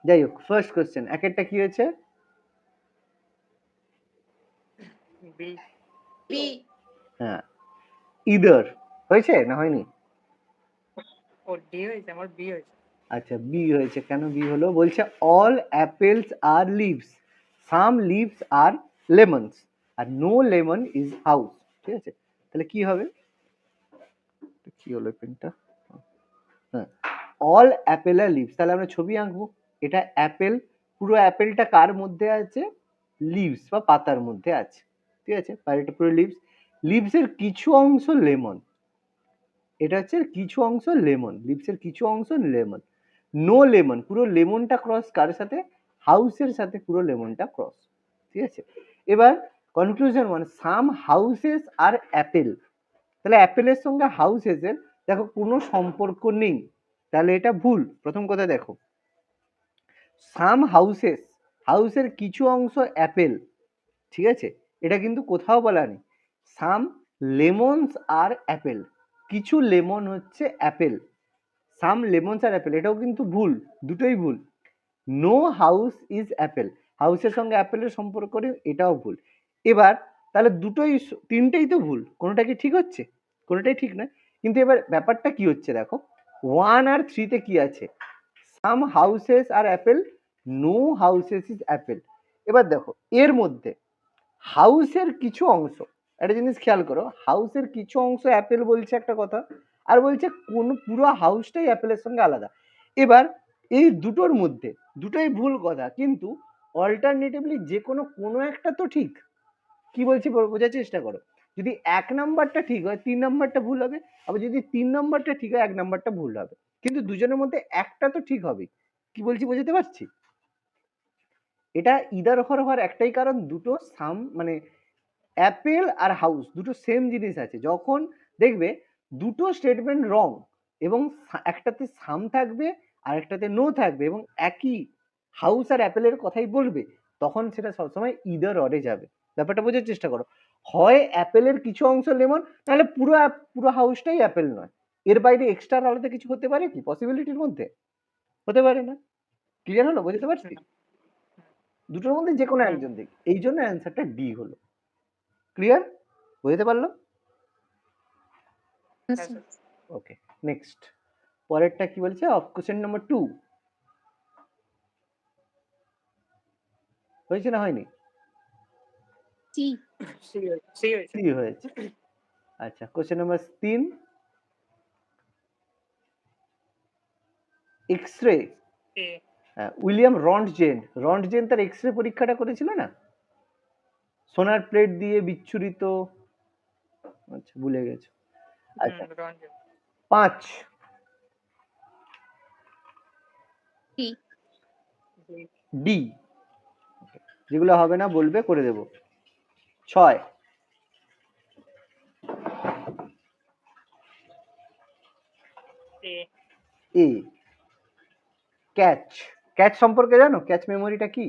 যাই হোক, first question, একেরটা কি হয়েছে? বি। বি। হ্যাঁ, ইদার হয়েছে না হয়নি? ও ডি হয়েছে, আমার বি হয়েছে। আচ্ছা, বি হয়েছে। কেন বি হলো? বলছে all apples are leaves, some leaves are lemons, আর নো লেমন ইজ হাউস। ঠিক আছে, তাহলে কি হবে? কি হলো পেনটা? হ্যাঁ, অল অ্যাপেল আর লিভস, তাহলে আমরা ছবি আঁকবো। এটা অ্যাপেল, পুরো অ্যাপেলটা কার মধ্যে আছে? লিভস বা পাতার মধ্যে আছে। ঠিক আছে, আর এটা পুরো লিভস, লিভসের কিছু অংশ লেমন, এটা হচ্ছে কিছু অংশ লেমন, লিভসের কিছু অংশ লেমন। নো লেমন, পুরো লেমনটা ক্রস কার সাথে? হাউসের সাথে পুরো লেমনটা ক্রস। ঠিক আছে, এবার conclusion one, some houses are Apple, তাহলে অ্যাপেলের সঙ্গে হাউসেসের দেখো কোনো সম্পর্ক নেই, তাহলে এটা ভুল। প্রথম কথা দেখো, সাম হাউসেস, হাউসের কিছু অংশ অ্যাপেল, ঠিক আছে, এটা কিন্তু কোথাও বলা নেই। সাম লেমনস আর অ্যাপেল, কিছু লেমন হচ্ছে অ্যাপেল, সাম লেমনস আর অ্যাপেল, এটাও কিন্তু ভুল, দুটোই ভুল। নো হাউস ইজ অ্যাপেল, হাউসের সঙ্গে অ্যাপেলের সম্পর্ক করে, এটাও ভুল। এবার তাহলে দুটোই, তিনটেই তো ভুল, কোনোটা কি ঠিক হচ্ছে? কোনোটাই ঠিক নয়। কিন্তু এবার ব্যাপারটা কি হচ্ছে দেখো, 1 আর 3 তে কি আছে? Some houses are apple, no houses is apple. এবার দেখো এর মধ্যে হাউসের কিছু অংশ, একটা জিনিস খেয়াল করো, হাউসের কিছু অংশ অ্যাপেল বলছে একটা কথা, আর বলছে কোন পুরো হাউসটাই অ্যাপেলের সঙ্গে আলাদা। এবার এই দুটোর মধ্যে দুটোই ভুল কথা, কিন্তু অল্টারনেটিভলি যে কোনো কোনো একটা তো ঠিক। কি বলছি বোঝার চেষ্টা করো, যদি 1 নাম্বারটা ঠিক হয় 3 নাম্বারটা ভুল হবে, আবার যদি 3 নাম্বারটা ঠিক হয় 1 নাম্বারটা ভুল হবে, কিন্তু দুজনের মধ্যে একটা তো ঠিক হবে। কি বলছি বোঝাতে পারছি? এটা ইদার হওয়ার একটাই কারণ, দুটো সাম মানে অ্যাপেল আর হাউস দুটো সেম জিনিস আছে, যখন দেখবে দুটো স্টেটমেন্ট রং এবং একটাতে সাম থাকবে আর একটাতে নো থাকবে এবং একই হাউস আর অ্যাপেলের কথাই বলবে, তখন সেটা সবসময় ইদার অরে যাবে। ব্যাপারটা বোঝার চেষ্টা করো, হয় অ্যাপেলের কিছু অংশ লেমন, নাহলে পুরো পুরো হাউসটাই অ্যাপেল নয়। এর বাইরে এক্সট্রা আলাদা কিছু হতে পারে কি পসিবিলিটির মধ্যে? হতে পারে না। ক্লিয়ার হলো? বুঝতে পারছি? দুটোর মধ্যে যে কোনো একজন দিক, এই জন্য অ্যান্সারটা ডি হলো। ক্লিয়ার? বুঝতে পারলো? ওকে, নেক্সট, পরেরটা কি বলছে? কোশ্চেন নাম্বার 2 হয়েছে না হয়নি? সি। সি হয়েছে। আচ্ছা, question number 3, X-ray. William Roentgen তার এক্স-রে পরীক্ষাটা করেছিল না, সোনার প্লেট দিয়ে বিচ্ছুরিত। আচ্ছা, ভুলে গেছো। আচ্ছা, 5 ডি, যেগুলো হবে না বলবে, করে দেব। 6 এ, ক্যাচ। ক্যাচ সম্পর্কে জানো? ক্যাচ মেমোরিটা কি?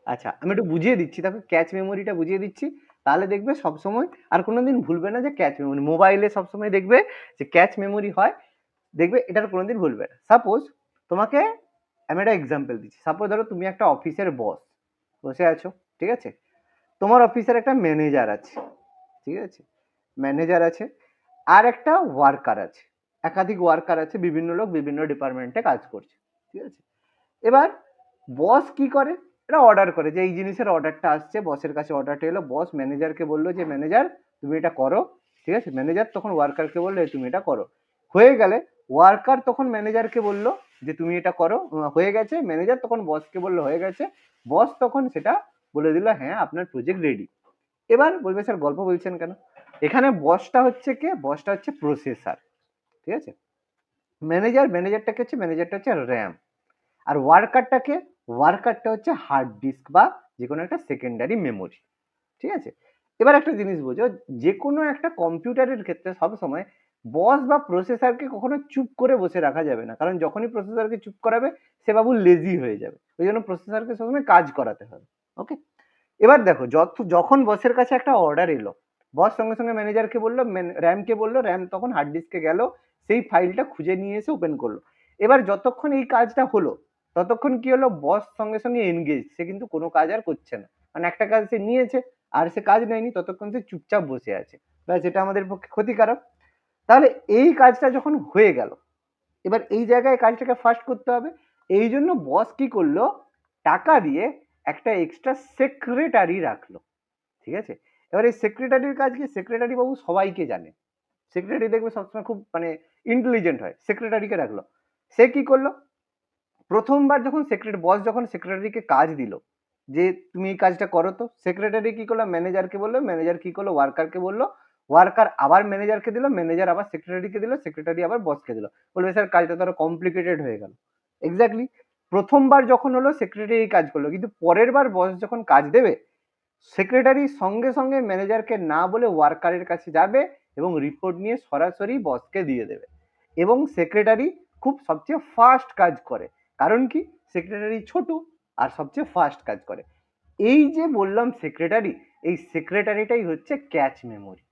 আচ্ছা, আমি একটু বুঝিয়ে দিচ্ছি, তারপর ক্যাচ মেমোরিটা বুঝিয়ে দিচ্ছি, তাহলে দেখবে সবসময় আর কোনোদিন ভুলবে না যে ক্যাচ মেমোরি। মোবাইলে সবসময় দেখবে যে ক্যাচ মেমোরি হয়, দেখবে এটার কোনোদিন ভুলবে না। সাপোজ তোমাকে, আমি একটা এক্সাম্পল দিচ্ছি, সাপোজ ধরো তুমি একটা অফিসের বস, বসে আছো, ঠিক আছে, তোমার অফিসের একটা ম্যানেজার আছে, ঠিক আছে, ম্যানেজার আছে, আর একটা ওয়ার্কার আছে, একাধিক ওয়ার্কার আছে, বিভিন্ন লোক বিভিন্ন ডিপার্টমেন্টে কাজ করছে, ঠিক আছে। এবার বস কি করে? এটা অর্ডার করে, যে এই জিনিসের অর্ডারটা আসছে, বসের কাছে অর্ডারটা এলো, বস ম্যানেজারকে বললো যে ম্যানেজার তুমি এটা করো, ঠিক আছে, ম্যানেজার তখন ওয়ার্কারকে বললো তুমি এটা করো, হয়ে গেলে ওয়ার্কার তখন ম্যানেজারকে বললো যে তুমি এটা করো, হয়ে গেছে, ম্যানেজার তখন বসকে বললো হয়ে গেছে, বস তখন সেটা বলে দিল হ্যাঁ আপনার প্রজেক্ট রেডি। এবার বলবে স্যার গল্প বলছেন কেন? এখানে বসটা হচ্ছে কে? বসটা হচ্ছে প্রসেসর, ঠিক আছে, ম্যানেজারটা হচ্ছে র্যাম, আর ওয়ার্কারটাকে, ওয়ার্কারটা হচ্ছে হার্ড ডিস্ক বা যে কোনো একটা সেকেন্ডারি মেমোরি, ঠিক আছে। এবার একটা জিনিস বোঝো, যে কোনো একটা কম্পিউটারের ক্ষেত্রে সবসময় বস বা প্রসেসরকে কখনো চুপ করে বসে রাখা যাবে না, কারণ যখনই প্রসেসরকে চুপ করাবে সে বাবু লেজি হয়ে যাবে, ওই জন্য প্রসেসরকে সবসময় কাজ করাতে হবে। ওকে, এবার দেখো যখন বসের কাছে একটা অর্ডার এলো, বস সঙ্গে সঙ্গে ম্যানেজারকে বললো, র্যামকে বললো, র্যাম তখন হার্ড ডিস্কে গেল, সেই ফাইলটা খুঁজে নিয়ে এসে ওপেন করলো। এবার যতক্ষণ এই কাজটা হলো ততক্ষণ কি হলো, বস সঙ্গে সঙ্গে এনগেজ, সে কিন্তু কোনো কাজ আর করছে না, মানে একটা কাজ সে নিয়েছে আর সে কাজ নেয়নি, ততক্ষণ সে চুপচাপ বসে আছে, ব্যাস এটা আমাদের পক্ষে ক্ষতিকারক। তাহলে এই কাজটা যখন হয়ে গেল, এবার এই জায়গায় কাজটাকে ফাস্ট করতে হবে, এই জন্য বস কি করলো, টাকা দিয়ে একটা এক্সট্রা সেক্রেটারি রাখলো, ঠিক আছে। এবার এই সেক্রেটারির কাজ কি, সেক্রেটারি বাবু সবাইকে জানে, সেক্রেটারি দেখবে সবসময় খুব মানে ইন্টেলিজেন্ট হয়, সেক্রেটারিকে রাখলো। সে কি করলো, প্রথমবার যখন বস যখন সেক্রেটারিকে কাজ দিল যে তুমি এই কাজটা করো, তো সেক্রেটারি কি করলো, ম্যানেজারকে বললো, ম্যানেজার কি করলো, ওয়ার্কারকে বললো, ওয়ার্কার আবার ম্যানেজারকে দিল, ম্যানেজার আবার সেক্রেটারিকে দিল, সেক্রেটারি আবার বসকে দিল, বলবে স্যার কাজটা তো আরো কমপ্লিকেটেড হয়ে গেল। এক্স্যাক্টলি, প্রথমবার যখন হলো সেক্রেটারি এই কাজ করলো, কিন্তু পরের বার বস যখন কাজ দেবে, সেক্রেটারি সঙ্গে সঙ্গে ম্যানেজারকে না বলে ওয়ার্কারের কাছে যাবে এবং রিপোর্ট নিয়ে সরাসরি বসকে দিয়ে দেবে। এবং সেক্রেটারি খুব সবচেয়ে ফাস্ট কাজ করে, কারণ কি, সেক্রেটারি ছোট আর সবচেয়ে ফাস্ট কাজ করে। এই যে বললাম সেক্রেটারি, এই সেক্রেটারিটাই হচ্ছে ক্যাচ মেমোরি,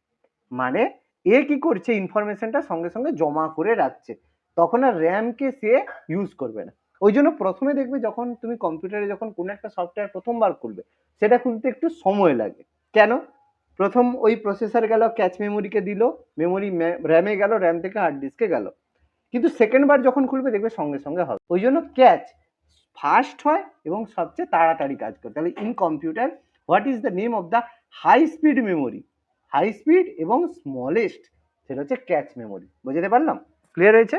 মানে এ কি করছে, ইনফরমেশনটা সঙ্গে সঙ্গে জমা করে রাখছে, তখন আর র্যামকে সে ইউজ করবে না। ওই জন্য প্রথমে দেখবে যখন তুমি কম্পিউটারে যখন কোনো একটা সফটওয়্যার প্রথমবার খুলবে, সেটা খুলতে একটু সময় লাগে। কেন, প্রথম ওই প্রসেসর গেল, ক্যাচ মেমোরিকে দিল, মেমোরি র্যামে গেল, র্যাম থেকে হার্ড ডিস্কে গেল, কিন্তু সেকেন্ড বার যখন খুলবে দেখবে সঙ্গে সঙ্গে হবে। ওই জন্য ক্যাচ ফাস্ট হয় এবং সবচেয়ে তাড়াতাড়ি কাজ করে। তাহলে in computer what is the name of the high speed memory, high speed এবং স্মলেস্ট, সেটা হচ্ছে ক্যাচ মেমোরি। বুঝতে পারলাম, ক্লিয়ার হয়েছে?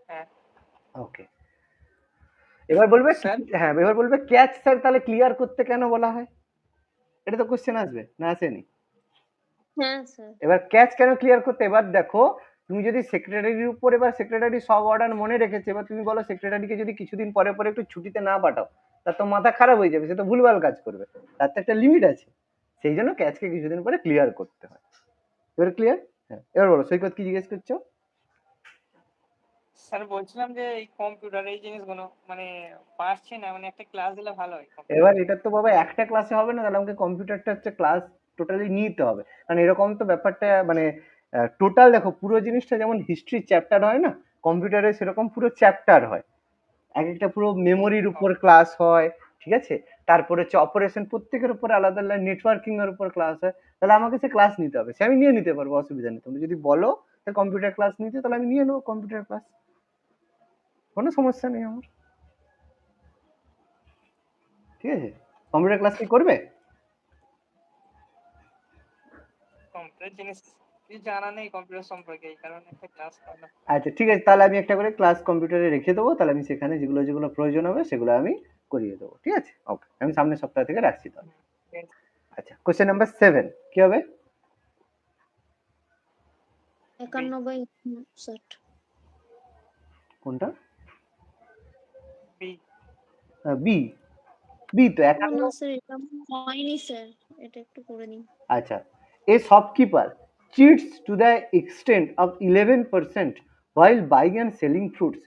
হ্যাঁ ওকে, এবার বলবে স্যার। হ্যাঁ, এবার বলবে ক্যাচ স্যার তাহলে ক্লিয়ার করতে কেন বলা হয়, এটা তো কোশ্চেন আসবে না, আসেনি? হ্যাঁ স্যার। এবার ক্যাচ কেন ক্লিয়ার করতে, এবার দেখো তুমি যদি সেক্রেটারির উপর, এবার সেক্রেটারি সব অর্ডার মনে রেখেছে, এবার তুমি বলো সেক্রেটারিকে যদি কিছুদিন পরে পরে একটু ছুটিতে না পাঠাও, তার তো মাথা খারাপ হয়ে যাবে, সে তো ভুলভাল কাজ করবে, তার তো একটা লিমিট আছে, সেই জন্য ক্যাচকে কিছুদিন পরে ক্লিয়ার করতে হয়। এবার ক্লিয়ার? হ্যাঁ, এবার বলো সৈকত কি জিজ্ঞেস করছো? স্যার বলছিলাম যে এই কম্পিউটার এই জিনিসগুলো মানে পারছি না, মানে একটা ক্লাস দিলে ভালো হয় এবার এটা তো বাবা একটা ক্লাসে হবে না, তাহলে আমাকে কম্পিউটারটা হচ্ছে ক্লাস টোটালি নিতে হবে, কারণ এরকম তো ব্যাপারটা মানে টোটাল দেখো পুরো জিনিসটা যেমন হিস্ট্রি চ্যাপ্টার হয় না, কম্পিউটারে সেরকম পুরো চ্যাপ্টার হয়, এক একটা পুরো মেমোরির উপর ক্লাস হয়, ঠিক আছে, তারপরে হচ্ছে অপারেশন, প্রত্যেকের উপর আলাদা আলাদা নেটওয়ার্কিং এর উপর ক্লাস হয়, তাহলে আমাকে সে ক্লাস নিতে হবে, সে আমি নিয়ে নিতে পারবো, অসুবিধা নেই, তুমি যদি বলো কম্পিউটার ক্লাস নিতে, তাহলে আমি নিয়ে নেবো কম্পিউটার ক্লাস, কোনো সমস্যা নেই আমার, ঠিক আছে। কম্পিউটার ক্লাস কি করবে? কম্পিউটার জিনিস কিছু জানা নেই কম্পিউটার সম্পর্কে, এই কারণে একটা ক্লাস করলাম। আচ্ছা ঠিক আছে, তাহলে আমি একটা করে ক্লাস কম্পিউটারে রেখে দেবো, তাহলে আমি সেখানে যেগুলো যেগুলো প্রয়োজন হবে সেগুলো আমি করিয়ে দেবো, ঠিক আছে, ওকে, আমি সামনের সপ্তাহ থেকে রাখছি তাহলে। আচ্ছা, কোশ্চেন নাম্বার 7 কি হবে? 91 কোনটা? বি। বি, বি তো না 51। স্যার, এটা হয়নি স্যার, এটা একটু করে নিন। আচ্ছা, এ shopkeeper cheats to the extent of 11% while buying and selling fruits,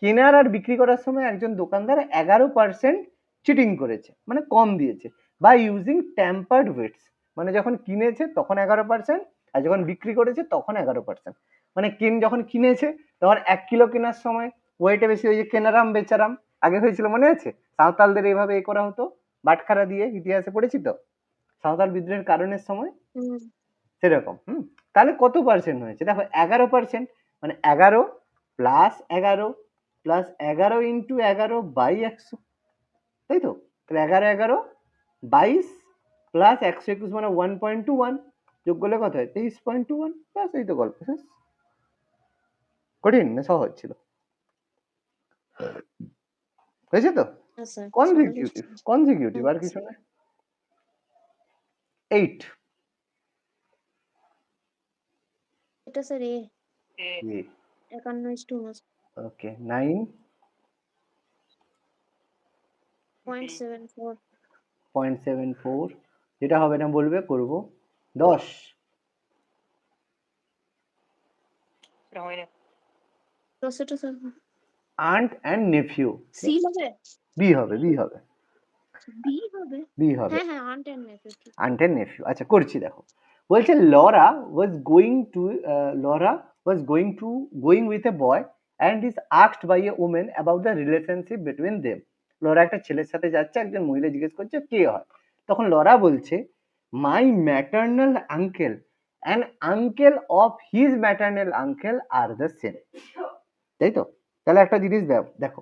কেনার আর বিক্রি করার সময় একজন দোকানদার 11% চিটিং করেছে, মানে কম দিয়েছে, বাই ইউজিং ট্যাম্পার্ড ওয়েটস, মানে যখন কিনেছে তখন 11% আর যখন বিক্রি করেছে তখন 11%, মানে যখন কিনেছে তখন 1 কিলো কেনার সময় ওয়েটে বেশি, ওই যে কেনারাম বেচারাম আগে হয়েছিল মনে আছে, সাঁওতালদের এইভাবে এ করা হতো, বাটখারা দিয়ে, ইতিহাসে পড়েছি তো, সাঁওতাল বিদ্রোহের কারণের সময় সেরকম। তাহলে কত পার্সেন্ট হয়েছে দেখো, 11%, মানে 11 প্লাস 11 প্লাস 11 ইন্টু 11 বাই 100, তাই তো, তাহলে 11 11 22 প্লাস 121 মানে 1.21, যোগ করলে কত হয় 23.21, ব্যাস এই তো গল্প শেষ। কঠিন না সহজ ছিল? হয়েছে তো? হ্যাঁ স্যার। কনজিকিউটিভ আর কিছু না। 8 এটা স্যার এ এ 51 ওকে, 9 0.74 0.74, যেটা হবে না বলবে করব। 10 এটা হয় না। তো সেটা sir aunt and nephew, C হবে, বি হবে, বি হবে, বি হবে। বি হবে, হ্যাঁ হ্যাঁ, aunt and nephew. Aunt and nephew. আচ্ছা করছি দেখো, বলছে Laura was going with a boy and is asked by a woman about the relationship between them. Laura একটা ছেলের সাথে যাচ্ছে, একজন মহিলা জিজ্ঞেস করছে কে হয়, তখন লরা বলছে my maternal uncle and uncle of his maternal uncle are the same. তাই তো? তাহলে একটা জিনিস দেখো,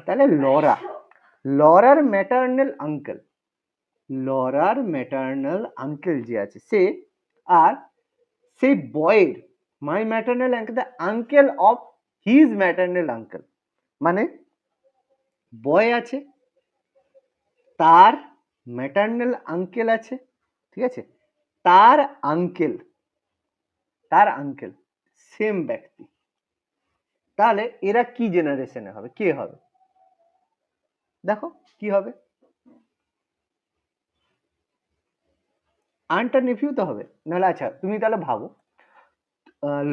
তাহলে লরার ম্যাটার্নাল আঙ্কেল যে আছে সে, আর সেই বয়ের my maternal uncle the uncle of his maternal uncle, মানে বয় আছে, তার ম্যাটার্নাল আঙ্কেল আছে, ঠিক আছে, তার আঙ্কেল সেম ব্যক্তি। তাহলে এরা কি জেনারেশনে হবে, কে হবে? দেখো কি হবে, আন্ট আর নেফিউ তো হবে, নাহলে আচ্ছা তুমি তাহলে ভাবো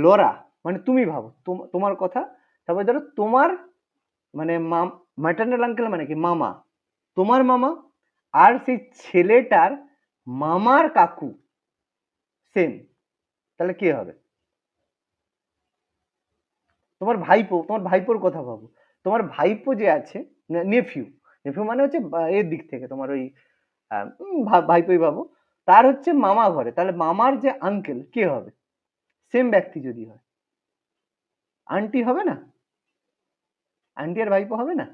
লরা, মানে তুমি ভাবো তোমার কথা, তারপরে ধরো তোমার মানে ম্যাটার্নাল আঙ্কেল মানে কি মামা, তোমার মামা আর সেই ছেলেটার মামার কাকু সেম, তাহলে কে হবে? তোমার ভাইপোর কথা ভাবো, তোমার ভাইপো যে আছে নেফিউ মানে হচ্ছে এর দিক থেকে তোমার ওই ভাইপোই ভাবো, তার হচ্ছে মামা ঘরে, তাহলে মামার যে আঙ্কেল কে হবে? সেম ব্যক্তি যদি হয়, আন্টি হবে না? আন্টি আর ভাইপো হবে না,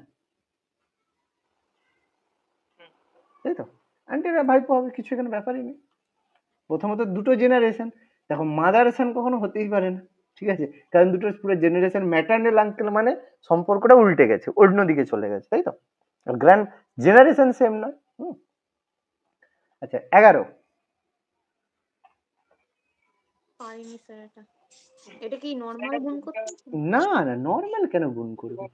তাই তো? আন্টি আর ভাইপো হবে, কিছু এখানে ব্যাপারই নেই। প্রথমত দুটো জেনারেশন, দেখো মাদারেশন কখনো হতেই পারে না, ঠিক আছে, কারণ দুটো পুরো জেনারেশন, ম্যাটার্নাল আঙ্কেল মানে সম্পর্কটা উল্টে গেছে, অন্যদিকে চলে গেছে, তাই তো? আর গ্র্যান্ড জেনারেশন সেম নয়। আচ্ছা 11, পারিনি স্যার এটা। এটা কি নরমাল গুণ করতে হবে? না নর্মাল কেন গুণ করবে,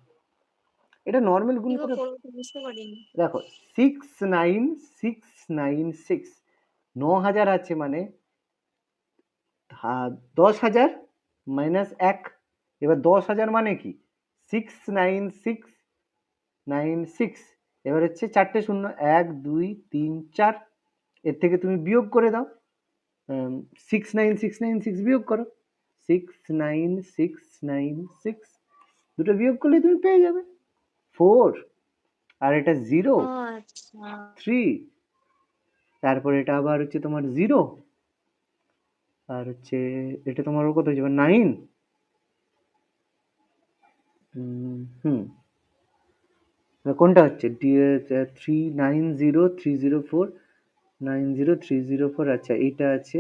এটা নর্মাল গুণ কিভাবে করে করবো তো বুঝতে পারিনি। দেখো 69696 9000 আছে মানে 10,000 মাইনাস 1, এবার 10,000 মানে কি 69696, এবার হচ্ছে 4টে শূন্য 1 2 3 4, এর থেকে তুমি বিয়োগ করে দাও, 69696 বিয়োগ করো, 69696 দুটো বিয়োগ করলে তুমি পেয়ে যাবে 4, আর এটা 0 ও আচ্ছা। 3, তারপর এটা আবার হচ্ছে তোমার 0, আর হচ্ছে এটা তোমার কত হচ্ছে 9, কোনটা হচ্ছে 390304 90304, আচ্ছা এটা আছে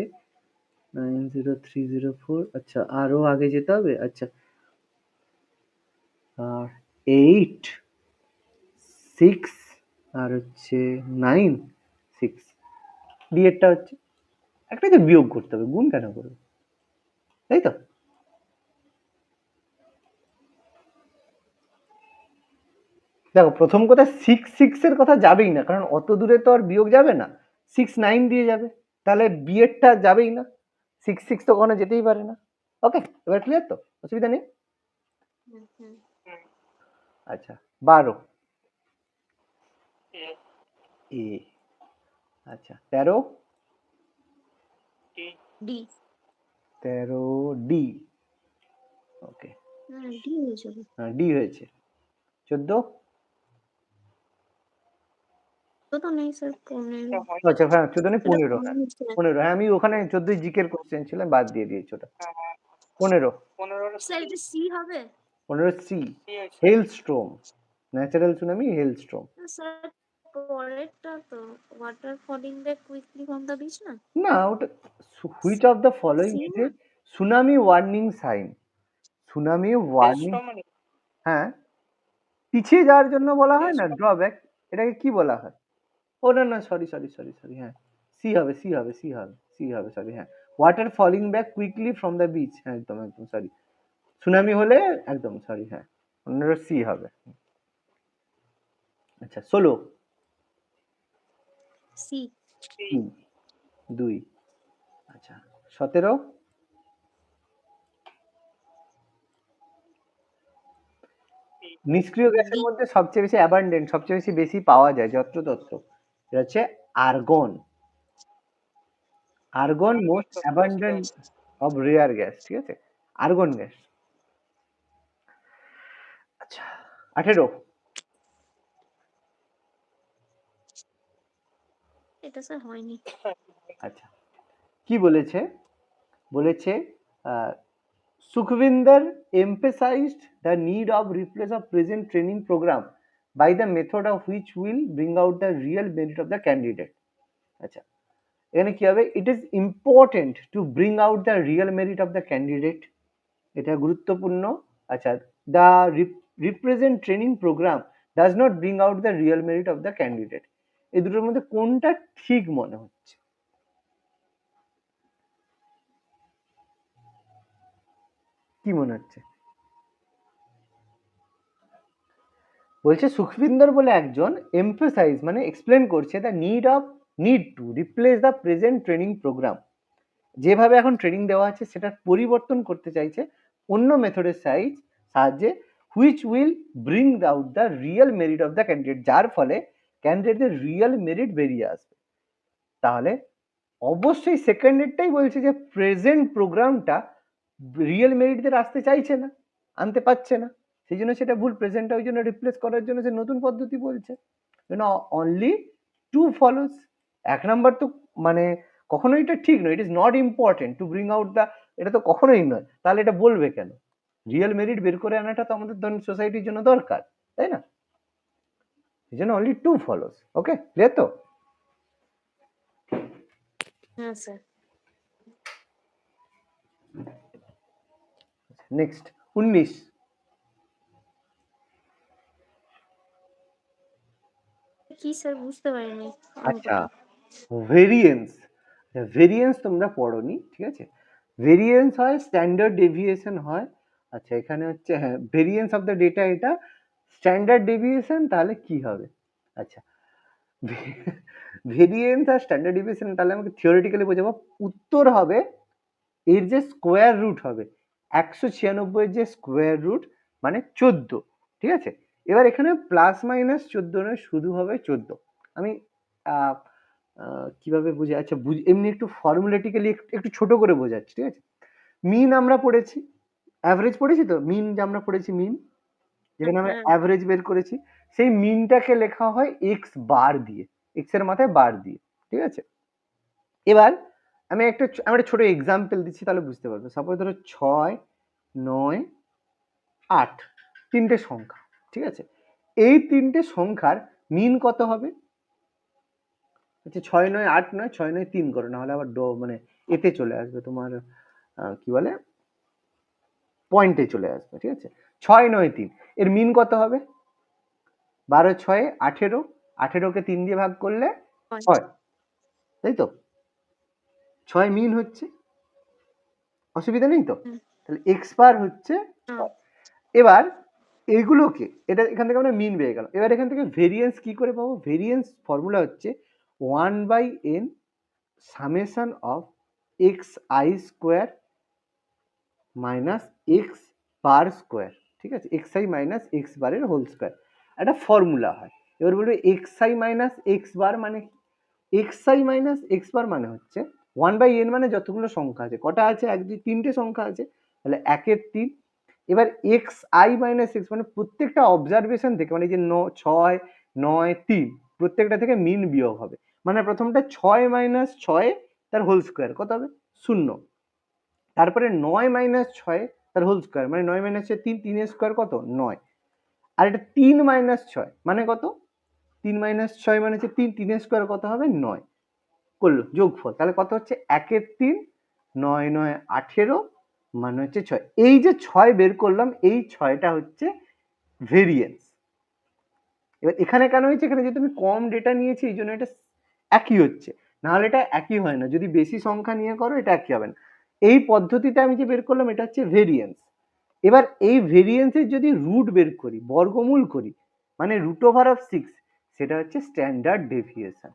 90304, আচ্ছা আরো আগে যেতে হবে, আচ্ছা 8 6 আর হচ্ছে 9 6, ডিএরটা হচ্ছে একটাকে বিয়োগ করতে হবে, গুণ কেন করবে, তাই তো? দেখো প্রথম কথা 6 এর কথা যাবেই না, কারণ অত দূরে তো আর বিয়োগ যাবে না, 6 9 দিয়ে যাবে, তাহলে বিয়েরটা যাবেই না, 6 তো কখনো যেতেই পারে না। ওকে, এবার ক্লিয়ার তো, অসুবিধা নেই। আচ্ছা 12 এ, আচ্ছা 13 ডি। 13 ডি, ওকে ডি হয়ে যাবে। হ্যাঁ ডি হয়েছে। 14 তো নেই স্যার, 15। আচ্ছা হ্যাঁ 14 নেই, 15 15 15, হ্যাঁ আমি ওখানে 14 জিকের কোশ্চেন ছিল, বাদ দিয়ে দিয়েছি ওটা। 15 স্যার এটা সি হবে? 15 C, maelstrom, natural tsunami, maelstrom. Sir পরেরটা তো water falling back quickly from the beach না? না ওটা which of the following is a tsunami warning sign, tsunami warning, হ্যাঁ পিছিয়ে যাওয়ার জন্য বলা হয় না ড্রব্যাক, এটাকে কি বলা হয়? ও না না সরি সরি সরি সরি, হ্যাঁ সি হবে সি হবে সি হবে সি হবে, সরি হ্যাঁ, water falling back quickly from the beach, হ্যাঁ একদম একদম সরি, সুনামি হলে একদম সরি, হ্যাঁ 15 সি হবে। আচ্ছা 16 সি। 2, আচ্ছা 17 নিষ্ক্রিয় গ্যাসের মধ্যে সবচেয়ে বেশি অ্যাবান্ডেন্ট, সবচেয়ে বেশি পাওয়া যায় যত্রতত্র, এটা হচ্ছে argon, argon most abundant of rare gas, ঠিক আছে, আর্গন গ্যাস। আচ্ছা 18 এটা স্যার হয়নি। আচ্ছা কি বলেছে, বলেছে Sukhvinder emphasized the need of replace of present training program by the method of which will bring out the real merit of the candidate. আচ্ছা এখানে কি হবে, it is important to bring out the real merit of the candidate, এটা গুরুত্বপূর্ণ। আচ্ছা the represent training program does not bring out the real merit of the candidate, এই দুটোর মধ্যে কোনটা ঠিক মনে হচ্ছে? কি মনে হচ্ছে? বলছে সুখবিন্দর বলে একজন এমফাসাইজ মানে এক্সপ্লেন করছে the need to replace the present training programme, যেভাবে এখন ট্রেনিং দেওয়া আছে সেটা পরিবর্তন করতে চাইছে অন্য মেথডের সাহায্যে, which will bring out the real merit of the candidate, যার ফলে ক্যান্ডিডেটের রিয়েল মেরিট বেরিয়ে আসবে। তাহলে অবশ্যই সেকেন্ডেরটাই বলছে যে প্রেজেন্ট প্রোগ্রামটা রিয়েল মেরিটদের আসতে চাইছে না, আনতে পারছে না, সেই জন্য সেটা ভুল। প্রেজেন্টটা ওই জন্য রিপ্লেস করার জন্য সে নতুন পদ্ধতি বলছে। অনলি টু ফলোস, এক নাম্বার তো মানে কখনোই এটা ঠিক নয়, ইট is not important to bring out the, এটা তো কখনোই নয়। তাহলে এটা বলবে কেন? রিয়েল মেরিট বের করে আনাটা তো আমাদের সোসাইটির জন্য দরকার, তাই না? এই জন্য অনলি টু ফলোস। ওকে, ক্লিয়ার তো? হ্যাঁ স্যার। নেক্সট 19। কি স্যার বুঝতে পারিনি আচ্ছা অঙ্কটা। ভেরিয়েন্স, ভেরিয়েন্স তোমরা পড়োনি, ঠিক আছে? ভেরিয়েন্স হয় স্ট্যান্ডার্ড ডেভিয়েশন হয়। আচ্ছা এখানে হচ্ছে হ্যাঁ ভেরিয়েন্স অফ দ্য ডেটা, এটা স্ট্যান্ডার্ড ডেভিয়েশন, তাহলে কি হবে? আচ্ছা ভেরিয়েন্স আর স্ট্যান্ডার্ড ডেভিয়েশন তাহলে আমাকে থিওরিটিক্যালি বোঝাবো। উত্তর হবে এর যে স্কোয়ার রুট হবে 196 যে স্কোয়ার রুট মানে 14, ঠিক আছে? এবার এখানে প্লাস মাইনাস 14 নয়, শুধু হবে 14। আমি কিভাবে বুঝে, আচ্ছা এমনি একটু ফর্মুলেটিক্যালি একটু ছোট করে বোঝাচ্ছি, ঠিক আছে? মিন আমরা পড়েছি, অ্যাভারেজ পড়েছি তো, মিন যে আমরা পড়েছি মিন, যেখানে আমরা অ্যাভারেজ বের করেছি, সেই মিনটাকে লেখা হয় এক্স বার দিয়ে, এক্স এর মাথায় বার দিয়ে, ঠিক আছে? এবার আমি একটা ছোট এক্সাম্পল দিচ্ছি তাহলে বুঝতে পারবে। সাপোজ ধরো 6, 9, 8 তিনটে সংখ্যা, ঠিক আছে? এই তিনটে সংখ্যার মিন কত হবে? আচ্ছা 6, 9, 8 নয়, 6, 9, 3 করো, না হলে আবার মানে এতে চলে আসবে তোমার কি বলে পয়েন্টে চলে আসবে, ঠিক আছে? 6, 9, 3 এর মিন কত হবে? 12, 6, 18, 18কে 3 দিয়ে ভাগ করলে 6, তাই তো? 6 মিন হচ্ছে, অসুবিধা নেই তো? তাহলে এক্স বার হচ্ছে 6। এবার এগুলোকে এটা এখান থেকে আমরা মিন পেয়ে গেলাম। এবার এখান থেকে ভেরিয়েন্স কি করে পাবো? ভেরিয়েন্স ফর্মুলা হচ্ছে 1/n summation of x I square minus x bar square, ঠিক আছে? এক্স আই মাইনাস এক্স বারের হোল স্কোয়ার, একটা ফর্মুলা হয়। এবার বলবে x I minus x bar মানে x I minus x bar মানে হচ্ছে 1/n মানে যতগুলো সংখ্যা আছে, কটা আছে? 1, 2, 3টে সংখ্যা আছে, তাহলে 1-এর 3। এবার এক্স আই মাইনাস এক্স মানে প্রত্যেকটা অবজারভেশন থেকে, মানে যে 6, 9, 3 প্রত্যেকটা থেকে মিন বিয়োগ হবে। মানে প্রথমটা 6 মাইনাস 6 তার হোল স্কোয়ার কত হবে? 0। তারপরে 9 মাইনাস 6 তার হোল স্কোয়ার মানে 9 মাইনাস 3, 3 এর স্কোয়ার কত? 9। আর এটা 3 মাইনাস 6 মানে কত? 3 মাইনাস 6 মানে হচ্ছে 3, 3 এর স্কোয়ার কত হবে? 9 করলো যোগফল, তাহলে কত হচ্ছে? 1-এর 3, 9, 9, 18 মানে হচ্ছে 6। এই যে 6 বের করলাম, এই 6টা হচ্ছে ভেরিয়েন্স। এবার এখানে কেন হয়েছে? এখানে যেহেতু আমি কম ডেটা নিয়েছি এই জন্য এটা একই হচ্ছে, নাহলে এটা একই হয় না। যদি বেশি সংখ্যা নিয়ে করো এটা একই হবে না। এই পদ্ধতিতে আমি যে বের করলাম এটা হচ্ছে ভেরিয়েন্স। এবার এই ভেরিয়েন্সের যদি রুট বের করি, বর্গমূল করি, মানে √6, সেটা হচ্ছে স্ট্যান্ডার্ড ডেভিয়েশন।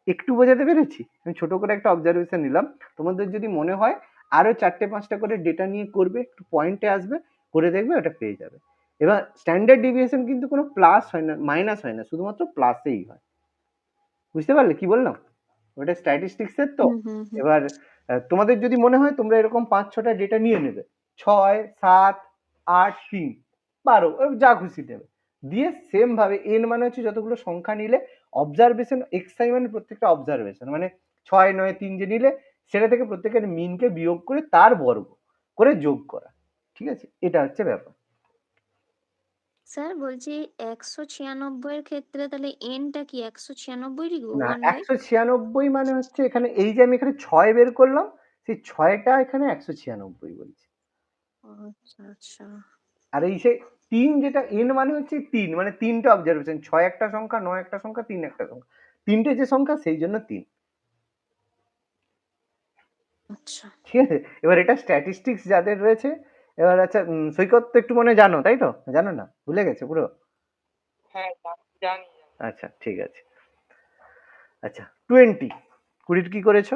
একটু বোঝাতে পেরেছি? আমি ছোট করে একটা অবজারভেশন নিলাম, তোমাদের যদি মনে হয় আরো 4-5টা করে ডেটা নিয়ে করবে, একটু পয়েন্টে আসবে, করে দেখবে ওটা পেয়ে যাবে। এবার স্ট্যান্ডার্ড ডেভিয়েশন কিন্তু কোনো প্লাস হয় না, মাইনাস হয় না, শুধুমাত্র প্লাসেই হয়। বুঝতে পারলে কি বললাম? ওটা স্ট্যাটিস্টিক্স এর তো। এবার তোমাদের যদি মনে হয় তোমরা এরকম 5-6টা ডেটা নিয়ে নেবে, 6, 7, 8, 3, 12 যা খুশি দেবে, দিয়ে সেম ভাবে n মানে হচ্ছে যতগুলো সংখ্যা নিলে অবজারভেশন xi মানে প্রত্যেকটা অবজারভেশন, মানে 6, 9, 3 যে নিলে সেটা থেকে প্রত্যেকের মিনকে বিয়োগ করে তার বর্গ করে যোগ করা। ঠিক আছে, এটা হচ্ছে ব্যাপার। স্যার বলছি 196 এর ক্ষেত্রে তাহলে এনটা কি 196 লিখবো না, 1/? 196 মানে হচ্ছে এখানে এই যে আমি এখানে 6 বের করলাম, সেই 6টা এখানে 196 বলছি। আচ্ছা আচ্ছা আর এই সে 3 যেটা n মানে হচ্ছে 3, মানে 3টা অবজারভেশন, 6 একটা সংখ্যা, 9 একটা সংখ্যা, 3 একটা সংখ্যা, 3টে যে সংখ্যা সেই জন্য 3। আচ্ছা। ঠিক আছে, এবার এটা স্ট্যাটিস্টিক্স যাদের রয়েছে, এবার আচ্ছা সৈকত তো একটু মনে জানো তাই তো, জানো না ভুলে গেছে পুরো? হ্যাঁ জানি। আচ্ছা ঠিক আছে। আচ্ছা 20 20 কি করেছো?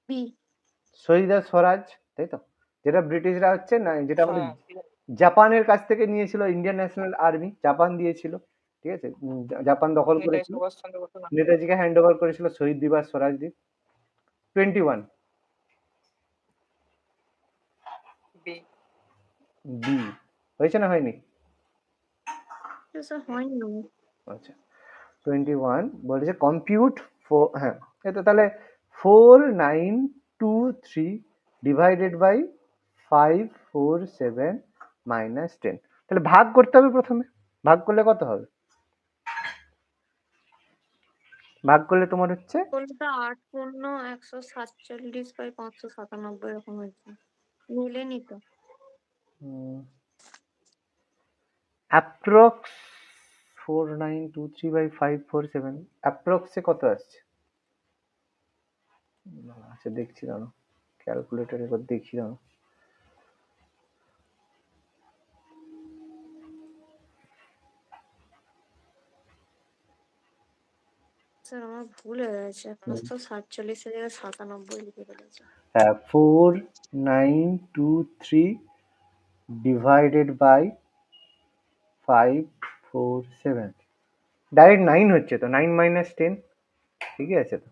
বি। শহীদ আর স্বরাজ, তাই তো, যেটা ব্রিটিশরা হচ্ছে না, যেটা আমাদের হ্যাঁ ঠিক আছে। জাপানের কাছ থেকে নিয়েছিল, ইন্ডিয়ান ন্যাশনাল আর্মি জাপান দিয়েছিল। ঠিক আছে, জাপান দখল নেতাজি করেছিল, সুভাষচন্দ্র বসু না। নেতাজিকে হ্যান্ড ওভার করেছিল শহীদ দিবস, স্বরাজ দ্বীপ। 21 বি। বি হয়েছে না হয়নি? স্যার হয়নি। আচ্ছা 21 বলেছে কম্পিউট হ্যাঁ, এটা তাহলে 4923 ডিভাইডেড বাই 547 মাইনাস 10, তাহলে ভাগ করতে হবে প্রথমে। ভাগ করলে কত হবে? ভাগ করলে তোমার হচ্ছে কোনটা 8×147/597 এরকম হয়েছে, মিলেনি তো। অ্যাপ্রক্স 4923 বাই 547, অ্যাপ্রক্সে কত আসছে? আচ্ছা দেখছি দাঁড়াও, ক্যালকুলেটর এবার দেখি দাঁড়াও। স্যার আমার ভুল হয়ে গেছে, 547 এর জায়গায় 97 লিখে ফেলেছে। হ্যাঁ 4923 ডিভাইডেড বাই 547, ডাইরেক্ট 9 হচ্ছে তো, 9 মাইনাস 10, ঠিকই আছে তো,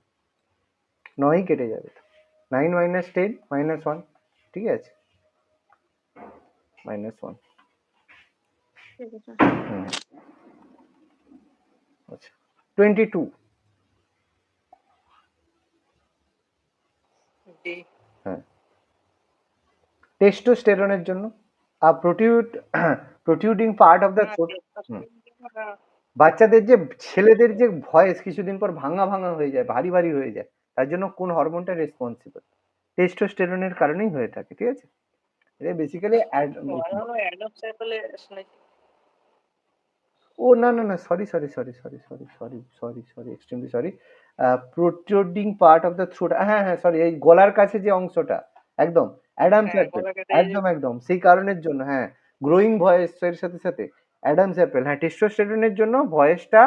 9 কেটে যাবে তো, 9 মাইনাস 10 মাইনাস 1, ঠিক আছে, মাইনাস 1। ঠিক আছে। আচ্ছা 22 ডি। হ্যাঁ, টেস্টোস্টেরনের জন্য প্রোটিউডিং পার্ট অফ দ্য না থ্রোট। টেস্টোস্টেরন না। বাচ্চাদের যে ছেলেদের যে ভয়েস কিছুদিন পর ভাঙা ভাঙা হয়ে যায়, ভারী ভারী হয়ে যায়, তার জন্য কোন হরমোনটা রেসপন্সিবল? টেস্টোস্টেরনের কারণেই হয়ে থাকে। ঠিক আছে, এটা বেসিক্যালি অ্যাডাম স্যাম্পলে শুনেছি। ও না না না, sorry sorry sorry sorry sorry sorry sorry sorry extremely sorry, protruding part of the throat, হ্যাঁ হ্যাঁ সরি, এই গলার কাছে যে অংশটা, একদম অ্যাডামস হ্যাঁ অ্যাপেল, গলা কেটে এই যে একদম একদম সেই কারণের জন্য, হ্যাঁ গ্রোয়িং ভয়েস এর সাথে সাথে অ্যাডামস অ্যাপেল, হ্যাঁ টেস্টোস্টেরনের জন্য ভয়েসটা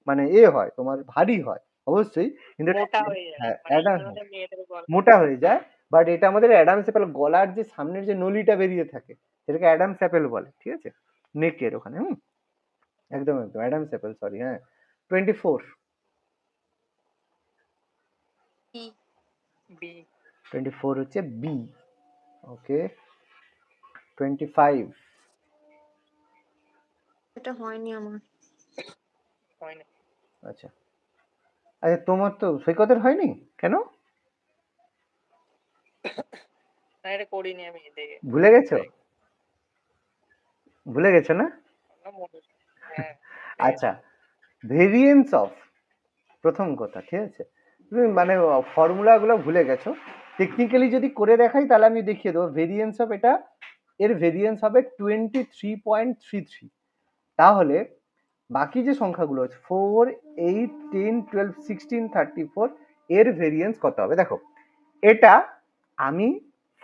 মানে হয় তোমার ভারী হয় অবশ্যই, কিন্তু মোটা হয়ে যায়, হ্যাঁ মানে এই অ্যাডাম, কারণে মেয়েদের গলা। মোটা হয়ে যায়, বাট এটা আমাদের অ্যাডামস অ্যাপেল, গলার যে সামনের যে নলিটা বেরিয়ে থাকে সেটাকে অ্যাডামস অ্যাপেল বলে। ঠিক আছে, নেকের ওখানে, একদম একদম অ্যাডামস অ্যাপেল, সরি হ্যাঁ। 24 বি। বি। 24 হচ্ছে বি। ওকে 25 এটা হয়নি আমার। হয় না। আচ্ছা আচ্ছা, তোমার তো সৈকতের হয়নি কেন? না এটা করিনি আমি দেখে। ভুলে গেছো? ভুলে গেছো না? হ্যাঁ আচ্ছা, ভেরিয়েন্স অফ, প্রথম কথা, ঠিক আছে, তুমি মানে ফর্মুলাগুলো ভুলে গেছো, টেকনিক্যালি যদি করে দেখাই তাহলে আমি দেখিয়ে দেবো। ভেরিয়েন্স অফ এটা, এর ভেরিয়েন্স হবে 23.33, তাহলে বাকি যে সংখ্যাগুলো আছে 4, 8, 10, 12, 16, 34, এর ভেরিয়েন্স কত হবে? দেখো এটা আমি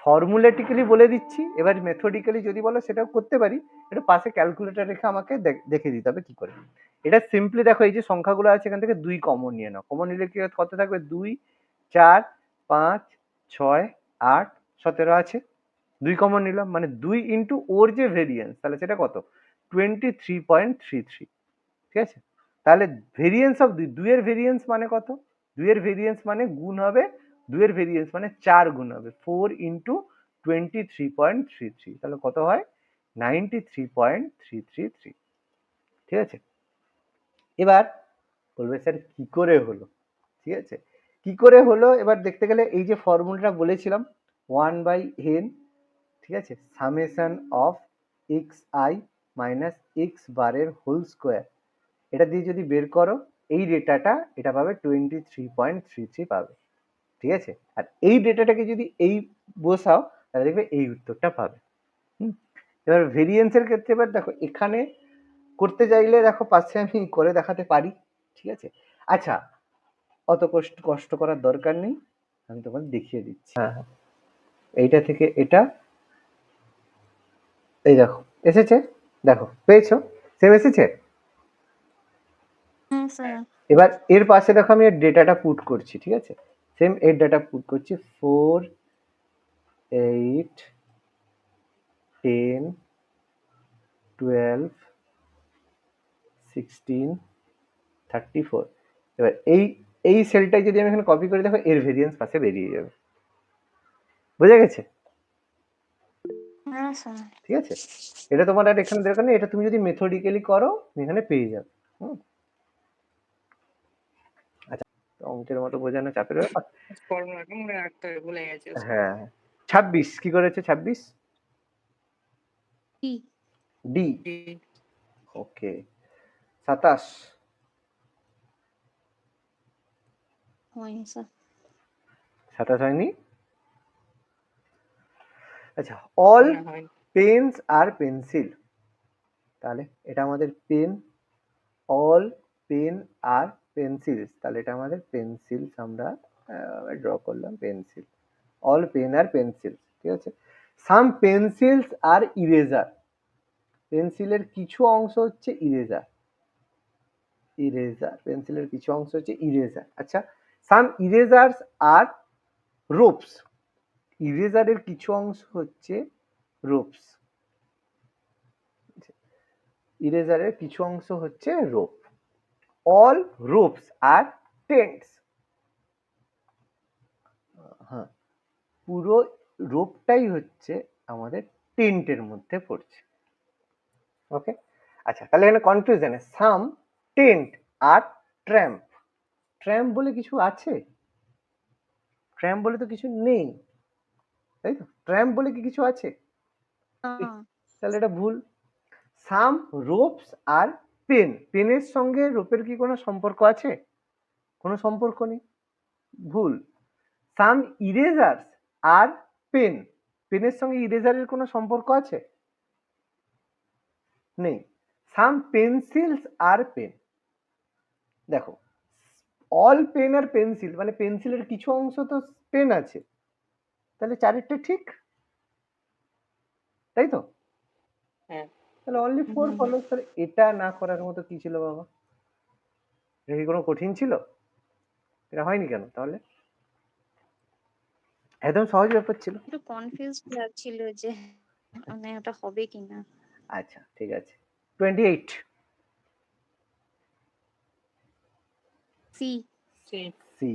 ফর্মুলেটিক্যালি বলে দিচ্ছি, এবার মেথডিক্যালি যদি বলো সেটাও করতে পারি, এটা পাশে ক্যালকুলেটর রেখে আমাকে দেখে দিতে হবে কি করে। এটা সিম্পলি দেখো, এই যে সংখ্যাগুলো আছে এখান থেকে 2 কমন নিয়ে নাও, কমন নিলে কি কত থাকবে? 2, 4, 5, 6, 8, 17 আছে, 2 কমন নিলাম, মানে 2 ইন্টু ওর যে ভেরিয়েন্স, তাহলে সেটা কত? 23.33। ঠিক আছে, তাহলে ভেরিয়েন্স অফ 2 এর ভেরিয়েন্স মানে কত? 2 এর ভেরিয়েন্স মানে গুণ হবে, 2 এর ভেরিয়েন্স মানে 4 গুণ হবে, 4 ইন্টু 23.33, তাহলে কত হয় 93.333। ঠিক আছে, এবার বলবে স্যার কি করে হলো, ঠিক আছে, কি করে হলো এবার দেখতে গেলে এই যে ফর্মুলাটা বলেছিলাম 1/n, ঠিক আছে, summation of x I minus x বারের হোল স্কোয়ার, এটা দিয়ে যদি বের করো এই ডেটাটা এটা পাবে 23.33 পাবে। ঠিক আছে, আর এই ডেটাটাকে যদি এই বসাও তাহলে দেখবে এই উত্তরটা পাবে। এবার ভেরিয়েন্সের ক্ষেত্রে এবার দেখো এখানে করতে চাইলে দেখো পাশে আমি করে দেখাতে পারি। ঠিক আছে, আচ্ছা অত কষ্ট করার দরকার নেই, আমি তোমাকে দেখিয়ে দিচ্ছি। হ্যাঁ হ্যাঁ, এইটা থেকে এটা, এই দেখো এসেছে, দেখো পেয়েছো, সেম এসেছে। হ্যাঁ স্যার। এবার এর পাশে দেখো আমি এর ডেটাটা পুট করছি, ঠিক আছে, সেম এর ডাটা পুট করছি 4, 8, 10, 12, 16, 34। এবার এই সেলটাই যদি আমি এখানে কপি করে দেখো এর ভেরিয়েন্স পাশে বেরিয়ে যাবে, বোঝা গেছে? হ্যাঁ স্যার। ঠিক আছে, এটা তোমার আর এখানে দরকার নেই, এটা তুমি যদি মেথডিক্যালি করো এখানে পেয়ে যাবে। আচ্ছা, অঙ্কের মতো বোঝানো চাপের ব্যাপার। ফর্মুলাটা মনে রাখতে হবে, ভুলে গেছি। হ্যাঁ, 26 কি করেছে 26? কি? ডি। ওকে, 27 হয়নি স্যার। 27 হয়নি? আচ্ছা, অল পেনস আর পেন্সিল, তাহলে এটা আমাদের পেন, অল পেন আর পেন্সিলস, তাহলে এটা আমাদের পেন্সিলস, আমরা ড্র করলাম পেন্সিল, অল পেন আর পেন্সিল। ঠিক আছে, সাম পেন্সিলস আর ইরেজার, পেন্সিলের কিছু অংশ হচ্ছে ইরেজার, পেন্সিলের কিছু অংশ হচ্ছে ইরেজার। আচ্ছা, সাম ইরেজার্স আর রোপস, ইরেজারের কিছু অংশ হচ্ছে রোপস, ইরেজারের কিছু অংশ হচ্ছে রোপ, অল রোপস আর টেন্টস, হ্যাঁ পুরো রোপটাই হচ্ছে আমাদের টেন্টের মধ্যে পড়ছে। ওকে, আচ্ছা তাহলে এখানে কনফিউশন সাম টেন্ট আর ট্র্যাম্প, ট্র্যাম্প বলে কিছু আছে? ট্র্যাম্প বলে তো কিছু নেই, তাই তো? ট্র্যাম্প বলে কি কিছু আছে? তাহলে এটা ভুল। সাম রোপস আর পেন, পেনের সঙ্গে রোপের কি কোনো সম্পর্ক আছে? কোনো সম্পর্ক নেই, ভুল। সাম ইরেজার্স আর পেন, পেনের সঙ্গে ইরেজারের কোনো সম্পর্ক আছে? নেই। সাম পেন্সিলস আর পেন, দেখো অল পেন আর পেন্সিল মানে পেন্সিলের কিছু অংশ তো পেন আছে, তাহলে চারেরটা ঠিক, তাই তো? হ্যাঁ, তাহলে অনলি 4 ফলো। তাহলে এটা না করার মতো কি ছিল বাবা? এটা কি কোনো কঠিন ছিল? এটা হয়নি কেন তাহলে? একদম সহজ ব্যাপার ছিল। একটু কনফিউজড লাগছিল যে মানে ওটা হবে কিনা। আচ্ছা ঠিক আছে, 28 C. C.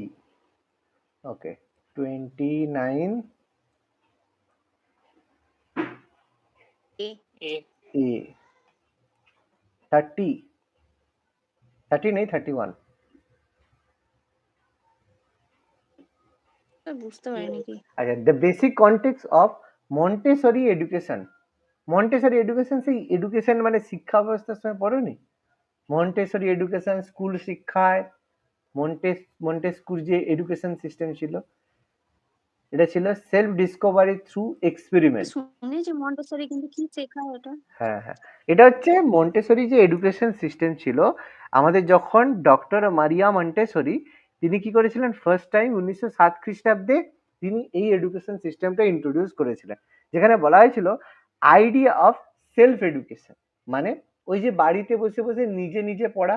Okay, 29 A. A. এ, 30 নেই 31, বুঝতে পারিনি কি। আচ্ছা the basic context of Montessori education, Montessori education সেই এডুকেশন মানে শিক্ষা ব্যবস্থার সময় পড়োনি? মন্টেসরি এডুকেশন স্কুল শিক্ষায় মন্টেস্কুর যে এডুকেশন সিস্টেম ছিল, এটা ছিল সেলফ ডিসকভারি থ্রু এক্সপেরিমেন্ট। শুনেছি মন্টেসরি, কিন্তু কি শেখায় এটা? হ্যাঁ হ্যাঁ, এটা হচ্ছে মন্টেসরি যে এডুকেশন সিস্টেম ছিল আমাদের, যখন ডক্টর মারিয়া মন্টেসরি তিনি কি করেছিলেন ফার্স্ট টাইম 1907 খ্রিস্টাব্দে তিনি এই এডুকেশন সিস্টেমটা ইন্ট্রোডিউস করেছিলেন, যেখানে বলা হয়েছিল আইডিয়া অফ সেলফ এডুকেশন, মানে ওই যে বাড়িতে বসে বসে নিজে নিজে পড়া,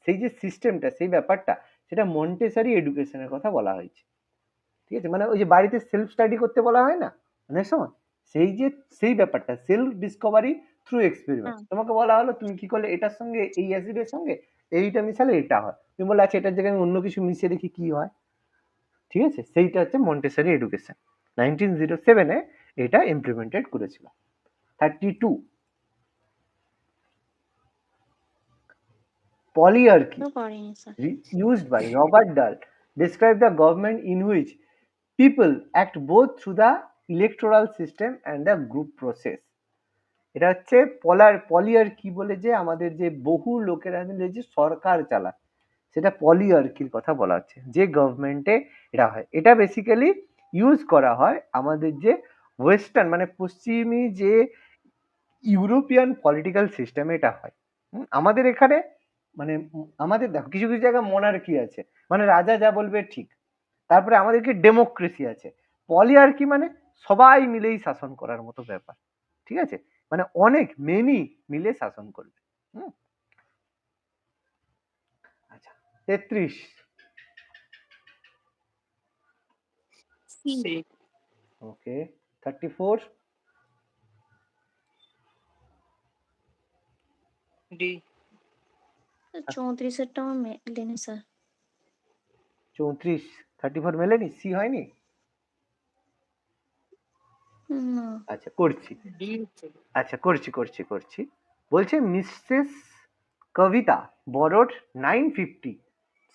সেই যে সিস্টেমটা সেই ব্যাপারটা, সেটা মন্টেসরি এডুকেশনের কথা বলা হয়েছে। ঠিক আছে, মানে ওই যে বাড়িতে সেলফ স্টাডি করতে বলা হয় না অনেক সময়, সেই ব্যাপারটা সেলফ ডিসকভারি থ্রু এক্সপেরিমেন্ট। তোমাকে বলা হলো তুমি কি করলে এটার সঙ্গে এই অ্যাসিডের সঙ্গে এইটা মিশালে এটা হয়, তুমি বললে আচ্ছা এটার জায়গায় আমি অন্য কিছু মিশিয়ে দেখি কি হয়। ঠিক আছে, সেইটা হচ্ছে মন্টেসরি এডুকেশন। 1907-এ এটা ইমপ্লিমেন্টেড করেছিল। 32 polyarchy তো করেনি sir. used by Robert Dahl describe the government in which people act both through the electoral system and the group process। এটা হচ্ছে পলিয়ার্কি বলে যে আমাদের যে বহু লোকেরা মিলে যে সরকার চালায় সেটা পলিয়ার্কির কথা বলা হচ্ছে, যে গভর্নমেন্টে এটা হয়। এটা বেসিক্যালি ইউজ করা হয় আমাদের যে ওয়েস্টার্ন মানে পশ্চিমী যে ইউরোপিয়ান পলিটিক্যাল সিস্টেমে এটা হয়। আমাদের এখানে মানে আমাদের দেখো কিছু কিছু জায়গায় মোনার্কি আছে, মানে রাজা যা বলবে ঠিক। তারপরে আমাদেরকে ডেমোক্রেসি আছে। পলিয়ার্কি মানে সবাই মিলেই শাসন করার মতো ব্যাপার, ঠিক আছে, মানে অনেক মেনি মিলে শাসন করবে। আচ্ছা 33 সি। সি। ওকে 34 ডি। 34 আমার মেলেনি স্যার। 34 34 মেলেনি, সি হয়নি? না। আচ্ছা করছি, ডি। আচ্ছা করছি করছি করছি। বলছে মিসেস কবিতা বরোড 950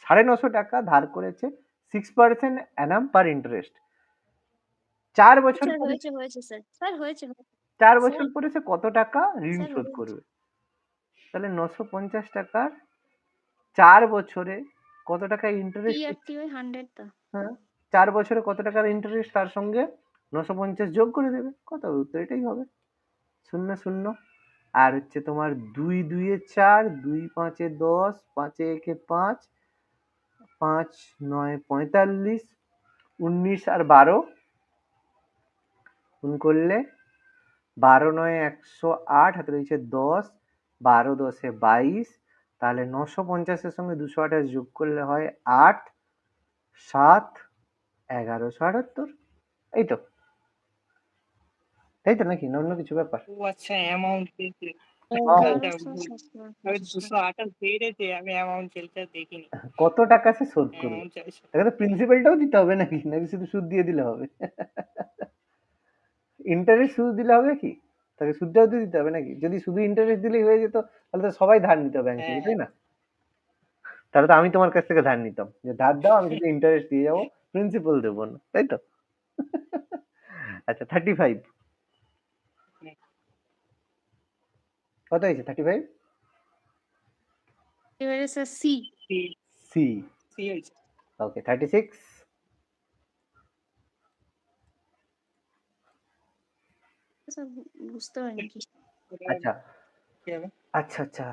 950 টাকা ধার করেছে 6% অ্যানাম পার ইন্টারেস্ট। 4 বছর স্যার পরে, হয়েছে হয়েছে স্যার, স্যার হয়েছে 4 স্যার, বছর পরে সে কত টাকা ঋণ স্যার শোধ হয়েছে। করবে? তাহলে 950 টাকার 4 বছরে কত টাকা টি ইন্টারেস্ট? আর টি ওই 100 তো। হ্যাঁ 4 বছরে কত টাকার ইন্টারেস্ট তার সঙ্গে 950 যোগ করে দেবে, কত হবে? উত্তর এটাই হবে, 0 0। আর হচ্ছে তোমার 2 2 এ 4, 2 5 এ 10, 5 এ 1 এ 5, 5 9 45, 19 আর 12 গুণ করলে 12 9 108, হাতে রয়েছে 10, 12 10 এ 22, তাহলে 950 এর সঙ্গে 228 যোগ করলে হয় 8 7 1178। এই তো, তাই তো নাকি না অন্য কিছু ব্যাপার? ও আচ্ছা, অ্যামাউন্ট পেয়েছে। আচ্ছা, 1128। 228 বেড়েছে, আমি অ্যামাউন্ট চাইতে দেখিনি। কত টাকা সে শোধ করবে? অ্যামাউন্ট চাইছে। তাকে তো প্রিন্সিপালটাও দিতে হবে নাকি, নাকি শুধু সুদ দিয়ে দিলে হবে? ইন্টারেস্ট শুধু দিলে হবে কি, তাকে সুদটাও তো দিতে হবে নাকি? যদি শুধু ইন্টারেস্ট দিলেই হয়ে যেত তাহলে তো সবাই ধার নিত ব্যাংক থেকে, হ্যাঁ, তাই না? তাহলে তো আমি তোমার কাছ থেকে ধার নিতাম, যে ধার দাও আমি যদি ইন্টারেস্ট দিয়ে যাবো, প্রিন্সিপাল দেবো না, তাই তো? আচ্ছা 35 কত হয়েছে? 35 এবারে sir C. C. C. C হয়েছে। ওকে 36 স্যার বুঝতে পারিনি কি। আচ্ছা কি হবে? আচ্ছা আচ্ছা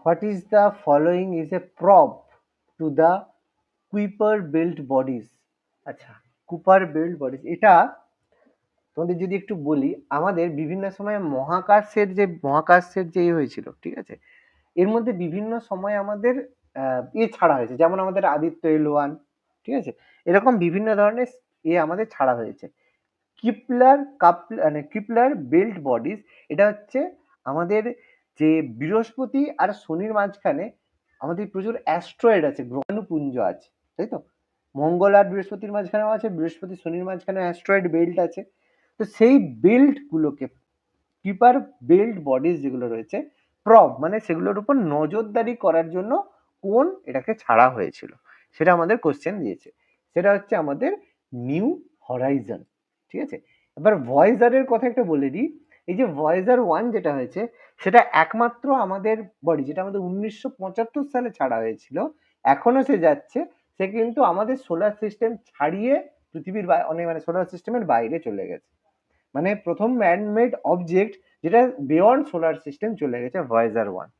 what is the following is A prop to the Kuiper belt bodies. আচ্ছা কুপার বেল্ট বডিজ, এটা তোমাদের যদি একটু বলি, আমাদের বিভিন্ন সময় মহাকাশের যে হয়েছিল, ঠিক আছে, এর মধ্যে বিভিন্ন সময় আমাদের ছাড়া হয়েছে, যেমন আমাদের আদিত্য এল1, ঠিক আছে, এরকম বিভিন্ন ধরনের আমাদের ছাড়া হয়েছে। কিপলার বেল্ট বডিজ, এটা হচ্ছে আমাদের যে বৃহস্পতি আর শনির মাঝখানে আমাদের প্রচুর অ্যাস্ট্রয়েড আছে, গ্রহাণুপুঞ্জ আছে, তাই তো? মঙ্গল আর বৃহস্পতির মাঝখানেও আছে, বৃহস্পতি শনির মাঝখানে অ্যাস্ট্রয়েড বেল্ট আছে। তো সেই বেল্ট গুলোকে, কিপার বেল্ট বডিজ যেগুলো রয়েছে, প্রব মানে সেগুলোর উপর নজরদারি করার জন্য কোন এটাকে ছাড়া হয়েছিল, সেটা আমাদের কোশ্চেন দিয়েছে। সেটা হচ্ছে আমাদের নিউ হরাইজন, ঠিক আছে। এবার ভয়েজারের কথা একটা বলে দিই। এই যে ভয়েজার 1 যেটা হয়েছে, সেটা একমাত্র আমাদের বডি, যেটা আমাদের 1975 সালে ছাড়া হয়েছিল, এখনো সে যাচ্ছে। সে কিন্তু আমাদের সোলার সিস্টেম ছাড়িয়ে পৃথিবীর অনেক মানে সোলার সিস্টেমের বাইরে চলে গেছে। মানে প্রথম ম্যানমেড অবজেক্ট যেটা বিয়ন্ড সোলার সিস্টেম চলে গেছে, ভয়েজার 1।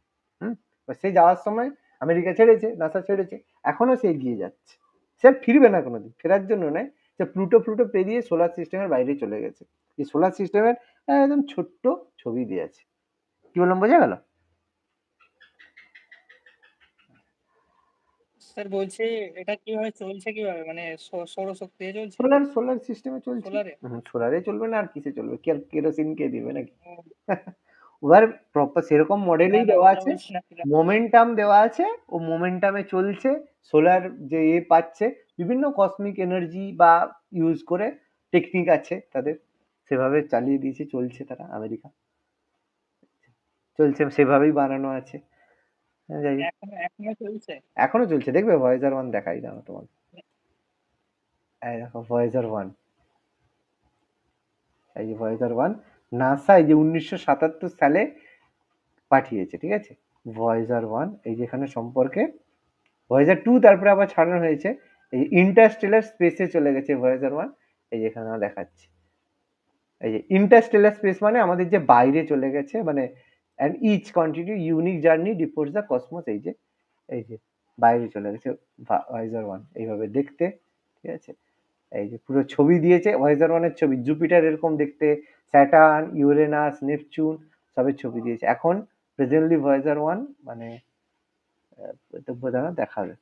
সে যাওয়ার সময় আমেরিকা ছেড়েছে, নাসা ছেড়েছে, এখনো সে এগিয়ে যাচ্ছে। সে আর ফিরবে না কোনোদিন, ফেরার জন্য নয়, সে প্লুটো পেরিয়ে সোলার সিস্টেমের বাইরে চলে গেছে। এই সোলার সিস্টেমের একদম ছোট্ট ছবি দিয়েছে। কি বললাম, বোঝা গেল? স্যার বলছি এটা কিভাবে চলছে, কিভাবে মানে সৌরশক্তি দিয়ে চলছে সোলার সিস্টেমে চলছে। সোলারে? সোলারে চলবে না আর কিসে চলবে? কেরোসিন কে দিবে নাকি? এবার প্রপার সেরকম না মডেলেই না, দেওয়া ওটা আছে, বলছি না। মোমেন্টাম দেওয়া আছে, ও মোমেন্টামে চলছে। সোলার যে পাচ্ছে বিভিন্ন কসমিক এনার্জি বা ইউজ করে টেকনিক আছে তাদের, সেভাবে চালিয়ে দিয়েছে, চলছে তারা আমেরিকা, চলছে সেভাবেই বানানো আছে। যাই হোক, এখনো চলছে। এখনো চলছে, দেখবে ভয়েজার 1 দেখাই দাও তোমার, এই দেখো ভয়েজার 1, এই যে ভয়েজার 1 নাসা এই যে 1977 সালে পাঠিয়েছে, ঠিক আছে। ভয়েজার 1 এই যে এখানে সম্পর্কে, ভয়েজার 2 তারপরে আবার ছাড়ানো হয়েছে, এই ইন্টারস্টেলার স্পেসে চলে গেছে ভয়েজার 1, এই যে এখানে দেখাচ্ছি, এই যে ইন্টারস্টেলার স্পেস মানে আমাদের যে বাইরে চলে গেছে, মানে and each continue unique journey departs the cosmos, এই যে বাইরে চলে গেছে ভয়েজার 1 এইভাবে দেখতে, ঠিক আছে। এই যে পুরো ছবি দিয়েছে ভয়েজার 1 এর ছবি, জুপিটার এরকম দেখতে, স্যাটার্ন, ইউরেনাস, নেপচুন সবের ছবি দিয়েছে। এখন প্রেজেন্টলি ভয়েজার 1 মানে দেখাবে,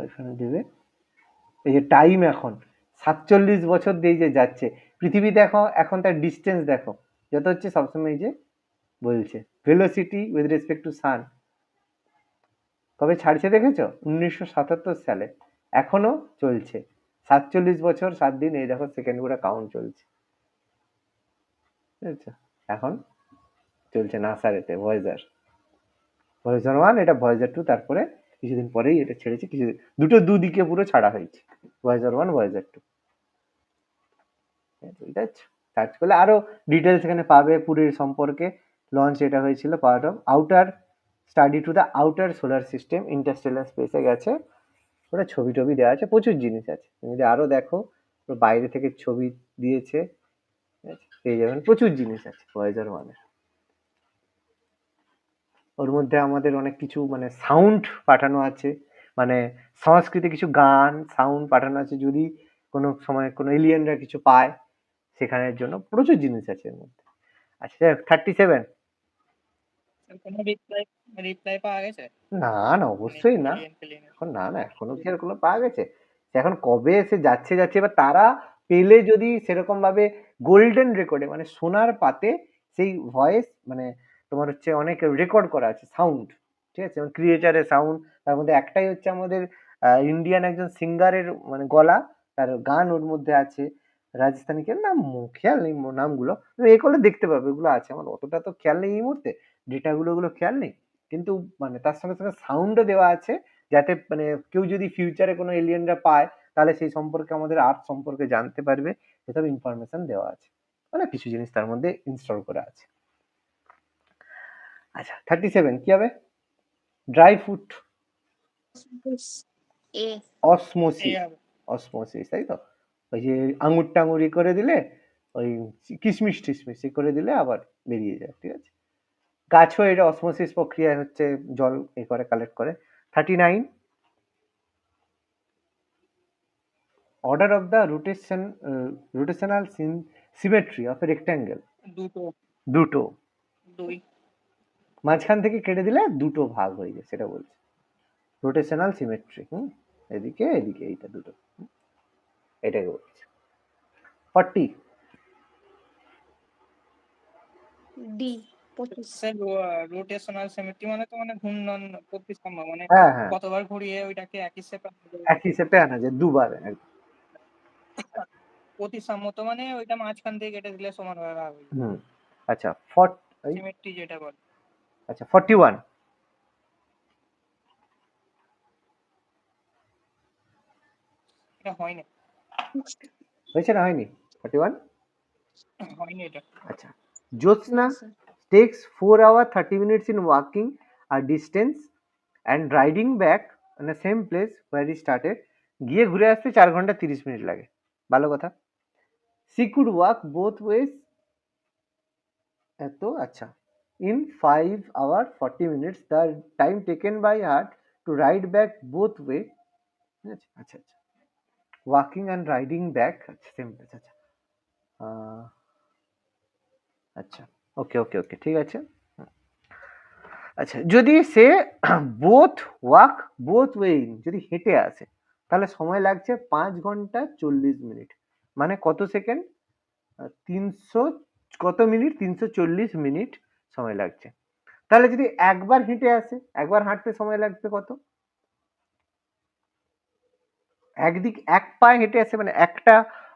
এখানে দেবে, এই যে টাইম এখন 47 বছর দিয়ে যে যাচ্ছে পৃথিবী, দেখো এখন তার ডিস্টেন্স দেখো যত হচ্ছে সবসময়, এই যে বলছে ভেলোসিটি উইথ রেসপেক্ট টু সান কবে ছাড়ছে দেখেছো, 1977 সালে, এখনো চলছে, 47 বছর 7 দিন, এই দেখো সেকেন্ড গুলো কাউন্ট চলছে, বুঝেছো। এখন চলছে নাসার এতে ভয়েজার 1, এটা ভয়েজার 2, তারপরে কিছুদিন পরেই এটা ছেড়েছে, কিছুদিন দুটো দুদিকে পুরো ছাড়া হয়েছে, ভয়েজার 1 ভয়েজার 2, ঠিক আছে। সার্চ করলে আরো ডিটেলস এখানে পাবে পুরীর সম্পর্কে। লঞ্চ এটা হয়েছিল part of outer study to the outer solar system, Interstellar স্পেসে গেছে, ওটা ছবি টবি দেওয়া আছে, প্রচুর জিনিস আছে, তুমি যদি আরো দেখো বাইরে থেকে ছবি দিয়েছে, পেয়ে যাবেন, প্রচুর জিনিস আছে ভয়েজার 1-এর। ওর মধ্যে আমাদের অনেক কিছু মানে সাউন্ড পাঠানো আছে, মানে সংস্কৃতে কিছু গান সাউন্ড পাঠানো আছে, যদি কোনো সময় কোনো এলিয়েনরা কিছু পায় সেখানের জন্য প্রচুর জিনিস আছে এর মধ্যে। আচ্ছা 37, কোনো রিপ্লাই পাওয়া গেছে? না না অবশ্যই না, এলিয়েন এখন না না এখনো কি আর কোনো পাওয়া গেছে, সে এখন কবে এসে যাচ্ছে যাচ্ছে, এবার তারা পেলে যদি সেরকম ভাবে গোল্ডেন রেকর্ডে মানে সোনার পাতে সেই ভয়েস মানে তোমার হচ্ছে অনেক রেকর্ড করা আছে সাউন্ড, ঠিক আছে, যেমন ক্রিয়েচারের সাউন্ড, তার মধ্যে একটাই হচ্ছে আমাদের ইন্ডিয়ান একজন সিঙ্গারের মানে গলা, তার গান ওর মধ্যে আছে, রাজস্থানী কে নাম খেয়াল নেই নামগুলো, এ করলে দেখতে পাবে ওগুলো আছে, আমার অতটা তো খেয়াল নেই এই মুহূর্তে, ডেটাগুলো খেয়াল নেই, কিন্তু মানে তার সঙ্গে সঙ্গে সাউন্ডও দেওয়া আছে, যাতে মানে কেউ যদি ফিউচারে কোনো এলিয়েনরা পায় তাহলে সেই সম্পর্কে আমাদের আর্থ সম্পর্কে জানতে পারবে, সেসব ইনফরমেশন দেওয়া আছে, অনেক কিছু জিনিস তার মধ্যে ইনস্টল করা আছে। আচ্ছা 37 কি হবে, ড্রাই ফ্রুট এ অসমোসিস, অসমোসিস তাই তো, ওই যে আঙুর টাঙুরি করে দিলে ওই কিশমিশ টিশমিশ করে দিলে আবার বেরিয়ে যায়, ঠিক আছে। গাছও এটা অসমোসিস প্রক্রিয়া হচ্ছে জল এ করে কালেক্ট করে। 39 order of the rotational symmetry of a rectangle, দুটো মাঝখান থেকে কেটে দিলে দুটো ভাগ হয়ে যায়, সেটা বলছে রোটেশনাল সিমেট্রি, এদিকে এদিকে এইটা দুটো, এটাকে বলছে। 40 ডি 25 রোটেশনাল সিমেট্রি মানে তো মানে ঘূর্ণন প্রতিসাম্য, মানে হ্যাঁ হ্যাঁ কতবার ঘুরিয়ে ওইটাকে একই শেপে একই শেপে আনা যায় দুবার, প্রতিসাম্য তো মানে ওইটা মাঝখান থেকে কেটে দিলে সমান ভাবে ভাগ হয়ে যায়, আচ্ছা সিমেট্রি যেটা বলে। আচ্ছা 41 এটা হয়নি, হয়েছে না হয়নি 41 হয়নি এটা। আচ্ছা জ্যোৎস্না takes 4 hours 30 minutes in walking a distance and riding back in the same place where he started, গিয়ে ঘুরে আসতে 4 ঘন্টা 30 মিনিট লাগে, ভালো কথা। she could walk both ways এত আচ্ছা in 5 hours 40 minutes the time taken by her to ride back both way, আচ্ছা আচ্ছা walking and riding back আচ্ছা সেম আচ্ছা আচ্ছা ওকে ওকে ওকে ঠিক আছে। আচ্ছা যদি সে বোথ ওয়াক বোথ ওয়ে যদি হেঁটে আসে তাহলে সময় লাগছে 5 ঘন্টা 40 মিনিট, মানে কত সেকেন্ড 300 কত মিনিট 340 মিনিট সময় লাগছে। তাহলে যদি একবার হেঁটে আসে, একবার হাঁটতে সময় লাগবে কত, একদিক এক পায়ে হেঁটে আসে, মানে একটা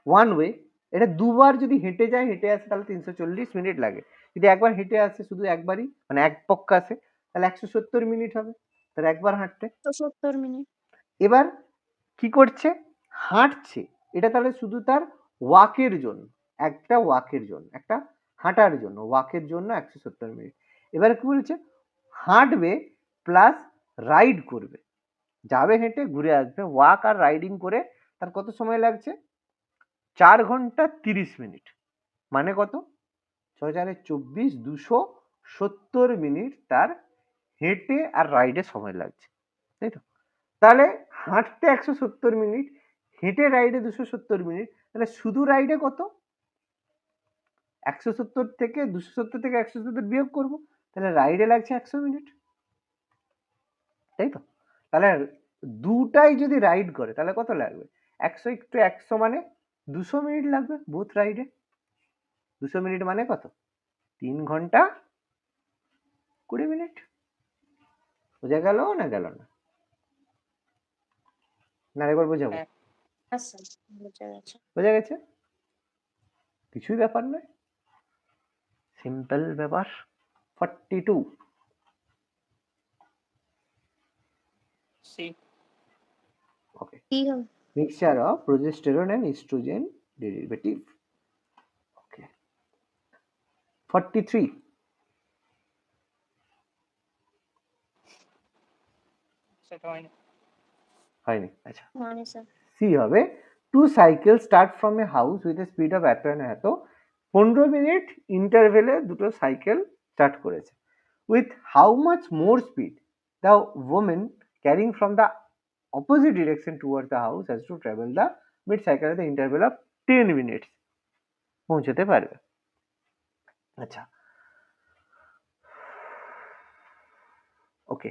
ওয়ান ওয়ে, এটা দুবার যদি হেঁটে যায় হেঁটে আসে তাহলে 340 মিনিট লাগে। যদি একবার হেঁটে আসে শুধু একবারই, মানে এক পক্ষ আসে, তাহলে 170 মিনিট হবে তার একবার হাঁটতে। 170 মিনিট। এবার কি করছে, হাঁটছে, এটা তাহলে শুধু তার ওয়াকের জন্য, একটা ওয়াকের জন্য, একটা হাঁটার জন্য, ওয়াকের জন্য 170 মিনিট। এবারে কি বলছে, হাঁটবে প্লাস রাইড করবে, যাবে হেঁটে ঘুরে আসবে, ওয়াক আর রাইডিং করে তার কত সময় লাগছে, 4 ঘন্টা 30 মিনিট। মানে কত, 6 4 24 270 মিনিট তার হেঁটে আর রাইডে সময় লাগছে, তাই তো? তাহলে হাঁটতে 170 মিনিট, হেঁটে রাইডে 270 মিনিট, তাহলে শুধু রাইডে কত, 170 থেকে 270 থেকে 170 বিয়োগ করবো, তাহলে রাইডে লাগছে 100 মিনিট, তাই তো? তাহলে দুটাই যদি রাইড করে তাহলে কত লাগবে, 100 একটু 100 মানে 200 মিনিট লাগবে বোথ রাইডে। 200 মিনিট মানে কত, 3 ঘন্টা 20 মিনিট। বোঝা গেল না গেল না? না একবার বোঝাবো? হ্যাঁ। আচ্ছা, বোঝা গেছে। বোঝা গেছে? কিছুই ব্যাপার নয়, সিম্পল ব্যাপার। 42 সি। ওকে, কি হবে? mixture of progesterone and estrogen derivative. Okay, 43 সেটা হয়নি। হয়নি, আচ্ছা মানে স্যার সি হবে, two cycle start from a house with a speed of এত এন এত, 15 মিনিট ইন্টারভেলে দুটো সাইকেল স্টার্ট করেছে, with how much more speed the women carrying from the opposite direction toward the house has to travel the mid cycle at the interval of 10 minutes পৌঁছতে পারবে। আচ্ছা ওকে,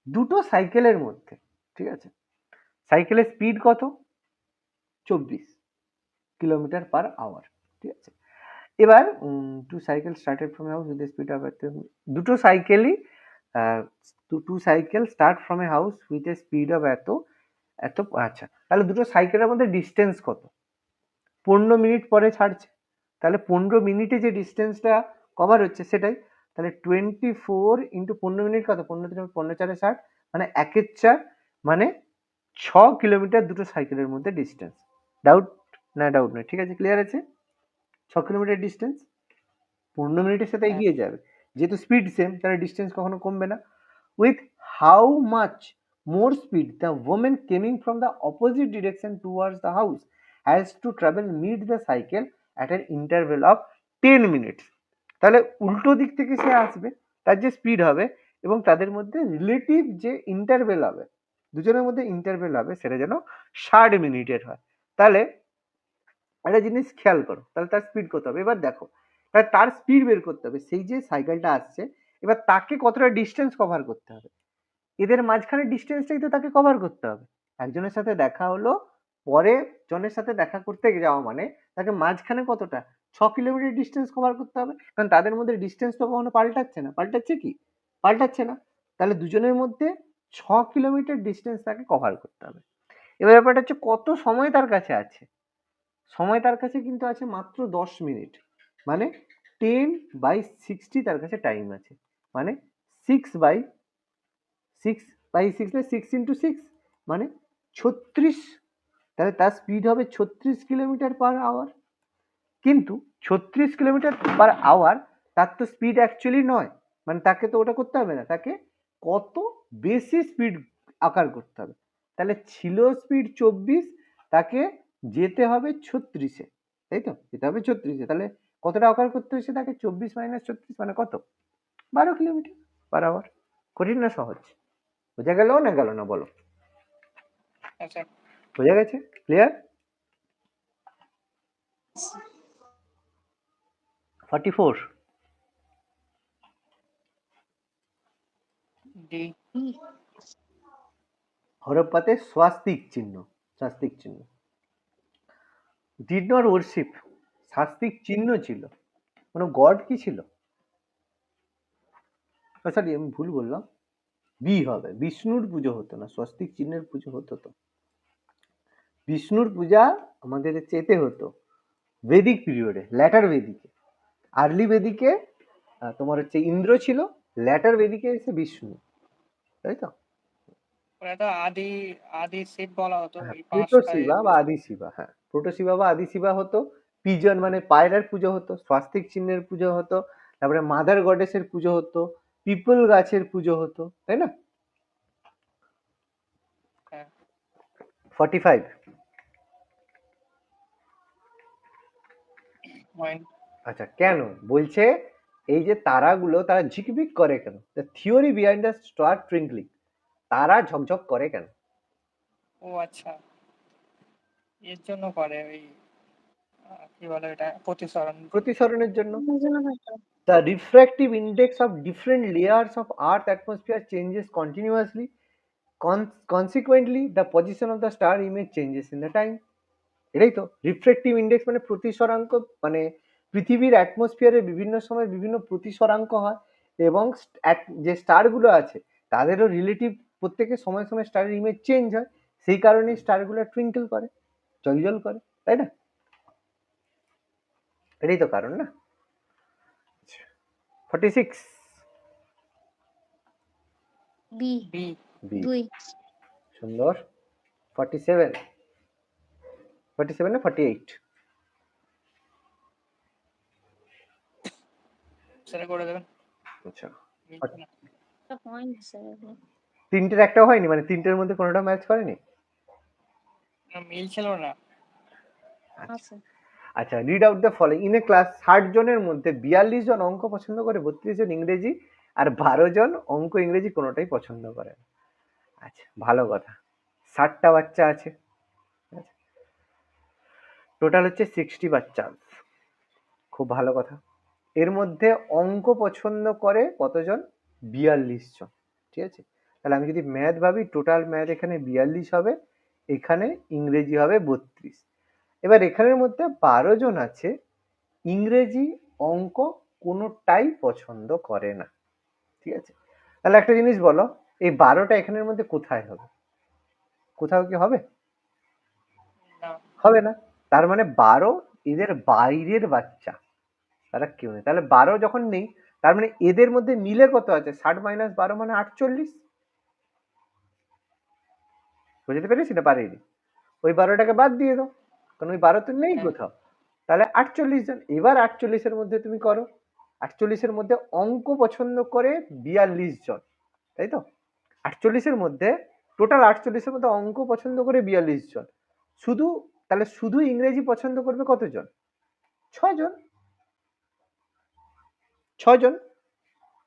দুটো সাইকেলের মধ্যে, ঠিক আছে, সাইকেলের স্পিড কত, 24 কিলোমিটার পার আওয়ার, ঠিক আছে। এবার two cycle started from house with speed of দুটো সাইকেলই, two cycle start from a house with a speed of এত এত, আচ্ছা তাহলে দুটো সাইকেলের মধ্যে ডিস্টেন্স কত, 15 মিনিট পরে ছাড়ছে, তাহলে 15 মিনিটে যে ডিস্টেন্সটা কভার হচ্ছে সেটাই, তাহলে 24 ইন্টু 15 মিনিট কত, 15 15 4 60, মানে 1/4, মানে 6 কিলোমিটার দুটো সাইকেলের মধ্যে ডিস্টেন্স। ডাউট না, ডাউট নেই, ঠিক আছে, ক্লিয়ার আছে? 6 কিলোমিটার ডিস্টেন্স 15 মিনিটের সাথে হ্যাঁ। এগিয়ে যাবে, যেহেতু স্পিড সেম তাহলে ডিস্টেন্স কখনো কমবে না। With how much more speed the women coming from the opposite direction towards the house has to travel mid the cycle at an interval of 10 minutes. তাহলে উল্টো দিক থেকে সে আসবে, তার যে স্পিড হবে এবং তাদের মধ্যে রিলেটিভ যে ইন্টারভেল হবে, দুজনের মধ্যে ইন্টারভেল হবে, সেটা যেন 60 মিনিটের হয়। তাহলে একটা জিনিস খেয়াল করো, তাহলে তার স্পিড কত হবে, এবার দেখো, তাহলে তার স্পিড বের করতে হবে, সেই যে সাইকেলটা আসছে এবার তাকে কতটা ডিস্টেন্স কভার করতে হবে, এদের মাঝখানে ডিস্টেন্সটাই তো তাকে কভার করতে হবে। একজনের সাথে দেখা হলো, পরে জনের সাথে দেখা করতে যাওয়া মানে তাকে মাঝখানে কতটা, 6 কিলোমিটার ডিস্টেন্স কভার করতে হবে, কারণ তাদের মধ্যে ডিস্টেন্স তো কখনো পাল্টাচ্ছে না, পাল্টাচ্ছে কি, পাল্টাচ্ছে না, তাহলে দুজনের মধ্যে 6 কিলোমিটার ডিস্টেন্স তাকে কভার করতে হবে। এবার ব্যাপারটা হচ্ছে কত সময় তার কাছে আছে, সময় তার কাছে কিন্তু আছে মাত্র 10 মিনিট, মানে 10/60 তার কাছে টাইম আছে, মানে 6/6 মানে 6 × 6 মানে 36, তাহলে তার স্পিড হবে 36 কিলোমিটার পার আওয়ার। কিন্তু 36 কিলোমিটার পার আওয়ার তার তো স্পিড অ্যাকচুয়ালি নয়, মানে তাকে তো ওটা করতে হবে না, তাকে কত বেশি স্পিড আকার করতে হবে, তাহলে ছিল স্পিড 24, তাকে যেতে হবে 36-এ, তাই তো, যেতে হবে 36-এ, তাহলে কতটা আকার করতে হচ্ছে তাকে, 24 - 36 মানে কত, 12 কিলোমিটার পার আওয়ার। কঠিন না সহজ? বোঝা গেল না গেল না বলো? আচ্ছা। বোঝা গেছে, ক্লিয়ার? 44 ডি। হরপ্পাতে স্বাস্তিক চিহ্ন, স্বাস্তিক চিহ্ন, ডিড নট ওরশিপ, স্বাস্তিক চিহ্ন ছিল, কোনো গড কি ছিল, সরি আমি ভুল বললাম, বি হবে, বিষ্ণুর পুজো হতো না, স্বস্তিক চিহ্নের পুজো হতো তো। বিষ্ণুর পূজা আমাদের চেতে হতো বেদিক পিরিয়ডে, ল্যাটার বেদিকে। আর্লি বেদিকে তোমার হচ্ছে ইন্দ্র ছিল, ল্যাটার বেদিকে এসে বিষ্ণু, তাই তো? ওটা তো আদি আদি শিব বলা হতো হ্যাঁ, ওই প্রোটো 5টা শিবা বা আদি শিবা, হ্যাঁ প্রোটো শিবা বা আদি শিবা হতো। পিজন মানে পায়রার পুজো হতো, স্বাস্তিক চিহ্নের পুজো হতো, তারপরে মাদার গডেসের পুজো হতো, পিপল গাছের পুজো হতো, তাই না? হ্যাঁ 45। পয়েন্ট। আচ্ছা, কেন বলছে এই যে তারাগুলো তারা ঝিকবিক করে কেন? The theory behind the star twinkling, তারা ঝকঝক করে কেন? ও আচ্ছা, এর জন্য করে ওই কি বলে এটা প্রতিসরণ। প্রতিসরণের জন্য। এর জন্য হয়তো। The refractive index of different layers of Earth atmosphere changes continuously. Consequently, the position of the star image changes in the time. এটাই তো রিফ্রেক্টিভ ইন্ডেক্স, মানে প্রতিসরাঙ্ক, মানে পৃথিবীর অ্যাটমসফিয়ারে বিভিন্ন সময় বিভিন্ন প্রতিসরাঙ্ক হয়, এবং যে স্টারগুলো আছে তাদেরও রিলেটিভ প্রত্যেকের সময় সময় স্টারের ইমেজ চেঞ্জ হয়, সেই কারণে স্টারগুলো টুইঙ্কেল করে, জলজল করে, তাই না? এটাই তো কারণ না। 46 বি বি। বি, 2 সুন্দর। 47 না 48? সেটা করে দেবেন। আচ্ছা, মিলছে না। টা পয়েন্ট স্যার এগুলো। তিনটের একটাও হয়নি, মানে তিনটের মধ্যে কোনোটা ম্যাচ করেনি? না, মিলছিল না। আচ্ছা আচ্ছা, read out the following. In a class 60 জনের মধ্যে 42 জন অঙ্ক পছন্দ করে, 32 জন ইংরেজি, আর 12 জন অঙ্ক ইংরেজি কোনোটাই পছন্দ করে না। আচ্ছা, ভালো কথা। 60টা বাচ্চা আছে, টোটাল হচ্ছে 60 বাচ্চা, খুব ভালো কথা। এর মধ্যে অঙ্ক পছন্দ করে কতজন? 42 জন, ঠিক আছে? তাহলে আমি যদি ম্যাথ ভাবি, টোটাল ম্যাথ এখানে 42 হবে, এখানে ইংরেজি হবে 32। এবার এখানের মধ্যে 12 জন আছে ইংরেজি অঙ্ক কোনোটাই পছন্দ করে না, ঠিক আছে? তাহলে একটা জিনিস বলো, এই 12টা এখানের মধ্যে কোথায় হবে? কোথাও কি হবে? না, হবে না। তার মানে 12 এদের বাইরের বাচ্চা, তারা কেউ নেই। তাহলে 12 যখন নেই, তার মানে এদের মধ্যে মিলে কত আছে? 60 মাইনাস 12 মানে 48। বুঝতে পেরেছি না পারিনি? ওই 12টাকে বাদ দিয়ে দাও, কারণ ওই 12 তো নেই হ্যাঁ কোথাও। তাহলে 48 জন। এবার 48-এর মধ্যে তুমি করো, 48-এর মধ্যে অঙ্ক পছন্দ করে 42 জন, তাই তো? 48-এর মধ্যে, টোটাল 48-এর মধ্যে অঙ্ক পছন্দ করে 42 জন, শুধু, তাহলে শুধু ইংরেজি পছন্দ করবে কতজন? 6 জন। 6 জন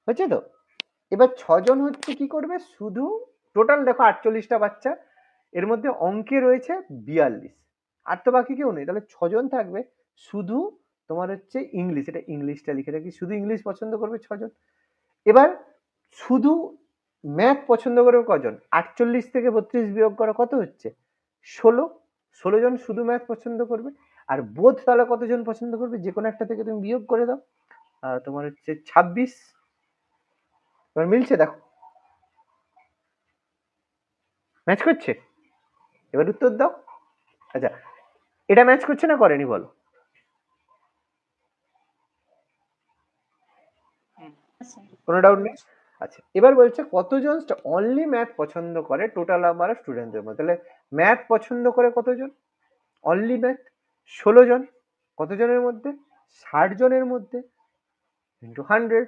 হচ্ছে তো। এবার 6 জন হচ্ছে কি করবে, শুধু, টোটাল দেখো 48টা বাচ্চা, এর মধ্যে অঙ্কে রয়েছে 42, আর তো বাকি কেউ নেই। তাহলে 6 জন থাকবে শুধু তোমার হচ্ছে ইংলিশ, এটা ইংলিশটা লিখে রাখি, শুধু ইংলিশ পছন্দ করবে 6 জন। এবার শুধু ম্যাথ পছন্দ করবে কজন? 48 থেকে 32 বিয়োগ করা কত হচ্ছে? 16। 16 জন শুধু ম্যাথ পছন্দ করবে। আর বোধ তাহলে কতজন পছন্দ করবে? যে কোনো একটা থেকে তুমি বিয়োগ করে দাও, তোমার হচ্ছে 26। এবার মিলছে দেখো, ম্যাচ করছে। এবার উত্তর দাও। আচ্ছা, এটা ম্যাচ করছে না করেনি বলো? হুম, আচ্ছা কোনো ডাউট নেই? আচ্ছা, এবার বলছে কতজন অনলি ম্যাথ পছন্দ করে টোটাল নাম্বার অফ স্টুডেন্টদের মধ্যে। তাহলে ম্যাথ পছন্দ করে কতজন? অনলি ম্যাথ 16 জন। কতজনের মধ্যে? 60 জনের মধ্যে, ইন্টু 100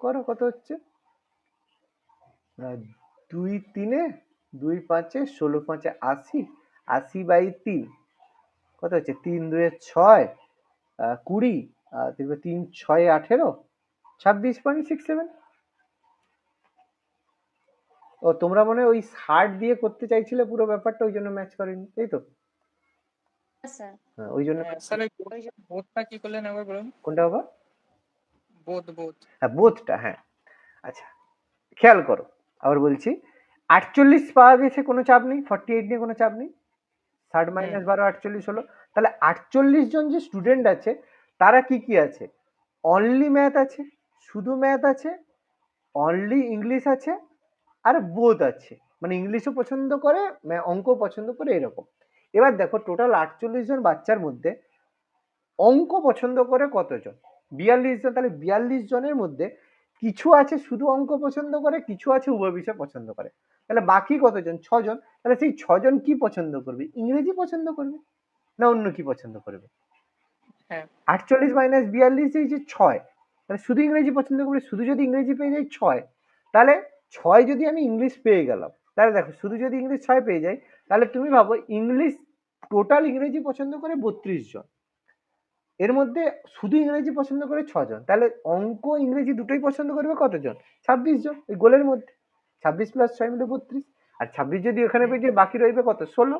করো, কত হচ্ছে? 2 3-এ 2 5-এ 16 5-এ 80, 80/3 কত হচ্ছে? 3 2-এ 6, 20, দেখবে 3 6-এ 18, 26.67। ও তোমরা মনে হয় ওই 60 দিয়ে করতে চাইছিলে পুরো ব্যাপারটা, ওই জন্য ম্যাচ করেনি, তাই তো? স্যার হ্যাঁ, ওই জন্য। হ্যাঁ স্যার, ওই বোধটা কি করলেন একবার বলুন। কোনটা বাবা? বোধ বোধ। হ্যাঁ, বোধটা, হ্যাঁ। আচ্ছা, খেয়াল করো, আবার বলছি, 48 পাওয়া গেছে, কোনো চাপ নেই। 48 নিয়ে কোনো চাপ নেই। 60 হুম, মাইনাস 12 48 হলো। তাহলে 48 জন যে স্টুডেন্ট আছে, তারা কি কি আছে? অনলি ম্যাথ আছে, শুধু ম্যাথ আছে, অনলি ইংলিশ আছে, আর বোধ আছে, মানে ইংলিশও পছন্দ করে, অঙ্ক পছন্দ করে, এরকম। এবার দেখো টোটাল 48 জন বাচ্চার মধ্যে অঙ্ক পছন্দ করে কতজন? 42 জন। তাহলে 42 জনের মধ্যে কিছু আছে শুধু অঙ্ক পছন্দ করে, কিছু আছে উভয় বিষয় পছন্দ করে। তাহলে বাকি কতজন? 6 জন। তাহলে সেই 6 জন কি পছন্দ করবে? ইংরেজি পছন্দ করবে না অন্য কি পছন্দ করবে? হ্যাঁ 48 মাইনাস 42 এই যে 6, তাহলে শুধু ইংরেজি পছন্দ করবে। শুধু যদি ইংরেজি পেয়ে যাই 6, তাহলে 6 যদি আমি ইংলিশ পেয়ে গেলাম, তাহলে দেখো শুধু যদি ইংলিশ 6 পেয়ে যাই, তাহলে তুমি ভাবো ইংলিশ টোটাল ইংরেজি পছন্দ করে 32 জন, এর মধ্যে শুধু ইংরেজি পছন্দ করে 6 জন, তাহলে অঙ্ক ইংরেজি দুটোই পছন্দ করবে কতজন? 26 জন এই গোলের মধ্যে। 26 প্লাস 6 মিলে 32, আর 26 যদি ওখানে পেয়ে যাই বাকি রইবে কত? 16।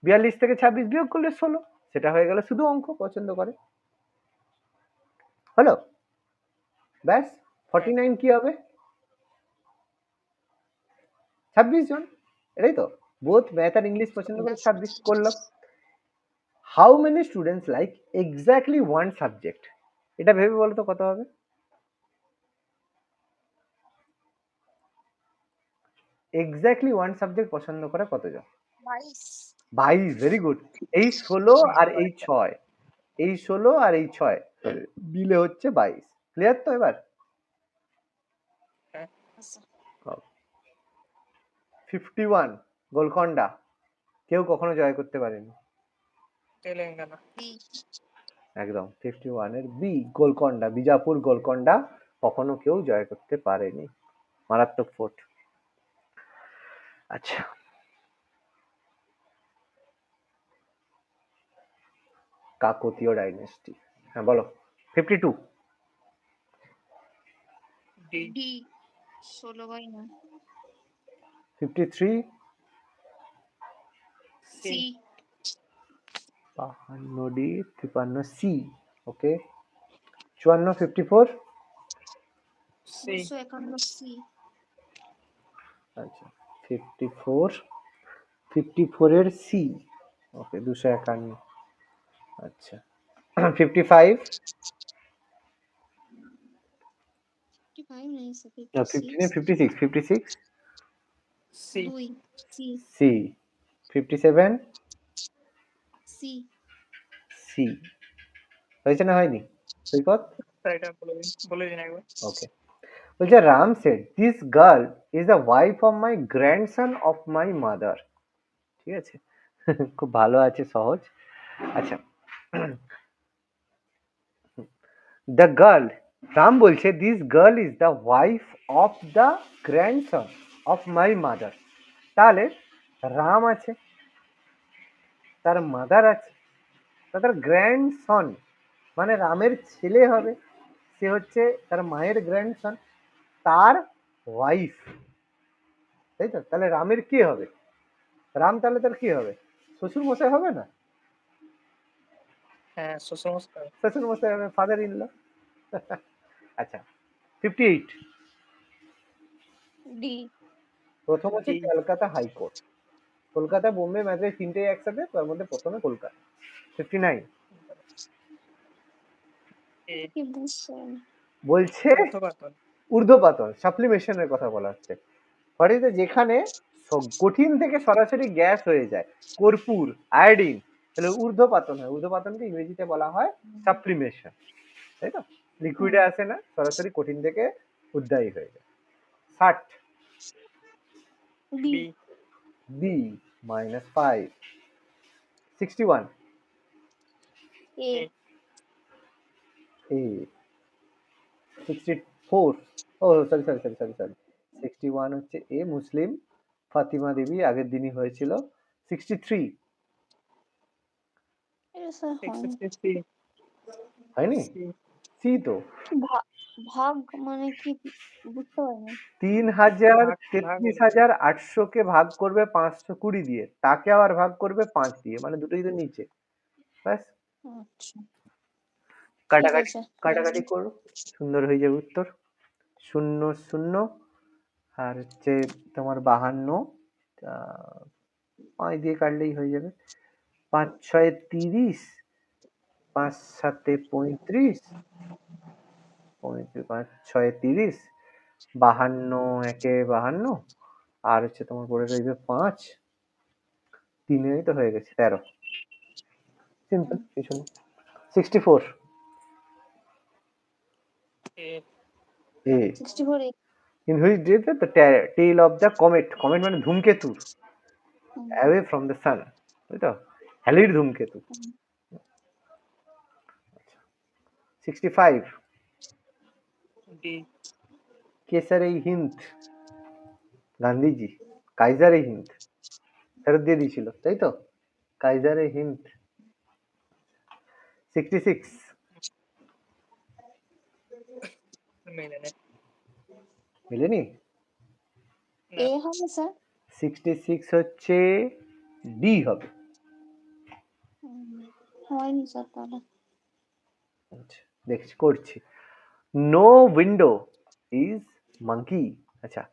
42 থেকে 26 বিয়োগ করলে 16, সেটা হয়ে গেল শুধু অঙ্ক পছন্দ করে। হলো? ব্যাস 49 কি হবে? 26 জন, এটাই তো। বোথ ম্যাথ আর ইংলিশ পছন্দ করে 26 করলাম। How many students like exactly one subject? এটা ভেবে বলো তো কত হবে? এক্স্যাক্টলি ওয়ান সাবজেক্ট পছন্দ করে কতজন? 22। Very good. এই 16 আর এই 6, এই 16 আর এই 6 মিলে হচ্ছে 22। ক্লিয়ার তো এবার? হ্যাঁ 51 গোলকন্ডা কেউ কখনো জয় করতে পারেনি। তেলেঙ্গানা। একদম 51 এর বি, গোলকন্ডা, বিজাপুর গোলকন্ডা কখনো কেউ জয় করতে পারেনি। মারাত্মক ফোর্ট। আচ্ছা, কাকতীয় ডাইনেস্টি। হ্যাঁ বলো। 52। D. D 16/9। 53। C. 52 D, 53 C. Okay. 54 54। C. 251 C. আচ্ছা 54, 54 এর সি। ওকে 251। আচ্ছা 55। 55 नहीं सर, 15 এ 56। 56, 56 C. 2 C. C. 57 C. C. হয়েছে না হয়নি? সৈকত? এটা বলে দিন একবার। ওকে। বলছে Ram said this girl is the wife of my grandson of my mother. ঠিক আছে, খুব ভালো আছে, সহজ। আচ্ছা, দ্য গার্ল, রাম বলছে this girl is the wife of the grandson of my mother. তাহলে রাম আছে, তার মাদার আছে, তার গ্র্যান্ডসন মানে রামের ছেলে হবে, সে হচ্ছে তার মায়ের গ্র্যান্ডসন, তার ওয়াইফ, তাই তো? তাহলে রামের কি হবে? রাম তাহলে তার কি হবে? শ্বশুর মশাই হবে না? হ্যাঁ শ্বশুরমশাই। শ্বশুর মশাই হবে, ফাদার ইন ল। আচ্ছা 58। ডি। প্রথম হচ্ছে ডি। কলকাতা হাইকোর্ট। কলকাতা, বোম্বে, মাদ্রাজ তিনটেই একসাথে, তার মধ্যে প্রথমে কলকাতা। 59 এ। কি বুঝছেন? বলছে ঊর্ধ্বপাতন। ঊর্ধ্বপাতন, সাপ্লিমেশনের কথা বলা হচ্ছে। ফলে যেখানে কঠিন থেকে সরাসরি গ্যাস হয়ে যায়, কর্পূর, আয়োডিন, তাহলে ঊর্ধ্বপাতন হয়। ঊর্ধ্বপাতনকে ইংরেজিতে বলা হয় সাপ্লিমেশন, তাই তো? লিকুইডে আসে না, সরাসরি কঠিন থেকে উদ্দায়ী হয়ে যায়। 60 B. B. B -5। 61 A. A. A. 64, ও sorry sorry sorry sorry sorry, 61 হচ্ছে এ, মুসলিম ফাতিমা দেবী আগের দিনই হয়েছিল। 63 এটা স্যার হয়নি। 63 সি। হয়নি? সি। সি তো। ভাগ মানে কি বুঝতে পারিনি। 3,33,800 কে ভাগ করবে 520 দিয়ে, তাকে আবার ভাগ করবে 5 দিয়ে, মানে দুটোই তো নিচে। ব্যাস, আচ্ছা ঠিক কাটাকাটি আছে। কাটাকাটি করো, সুন্দর হয়ে যাবে উত্তর। 0 0 আর হচ্ছে তোমার 52, 5 দিয়ে কাটলেই হয়ে যাবে। 5 6 30, 5 7 35, 5 6 30, 52 1 52, আর হচ্ছে তোমার পড়ে রইবে 5, 3 তো হয়ে গেছে 13। সিম্পল, কিছু না। 64 A A 64 A. In which day the tail of the comet, comet মানে ধূমকেতু, hmm, away from the sun, তাই তো, হ্যালির ধূমকেতু। হুম। 65 ডি কেসার এই হিন্দ, গান্ধীজি কাইজার এই হিন্দ ফেরত দিয়ে দিয়েছিল, তাই তো, কাইজার এই হিন্দ। 66 মেলে না। মিলেনি। না, এ হবে স্যার। 66 হচ্ছে ডি হবে। হয়নি স্যার তাহলে। আচ্ছা, দেখছি করছি। No window is monkey. আচ্ছা,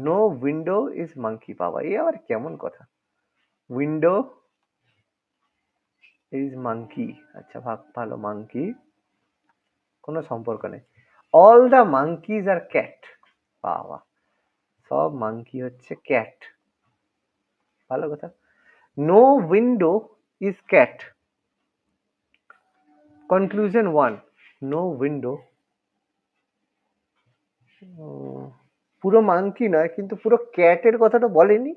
নো উইন্ডো ইজ মাঙ্কি, বাবা এই আবার কেমন কথা, উইন্ডো ইজ মাঙ্কি, আচ্ছা ভালো, মাঙ্কি কোনো সম্পর্ক নেই। All the monkeys are cat, বাবা সব মাঙ্কি হচ্ছে ক্যাট, ভালো কথা। No window is cat, conclusion 1, no window পুরো মাঙ্কি নয়, কিন্তু পুরো ক্যাটের কথাটা বলেনি,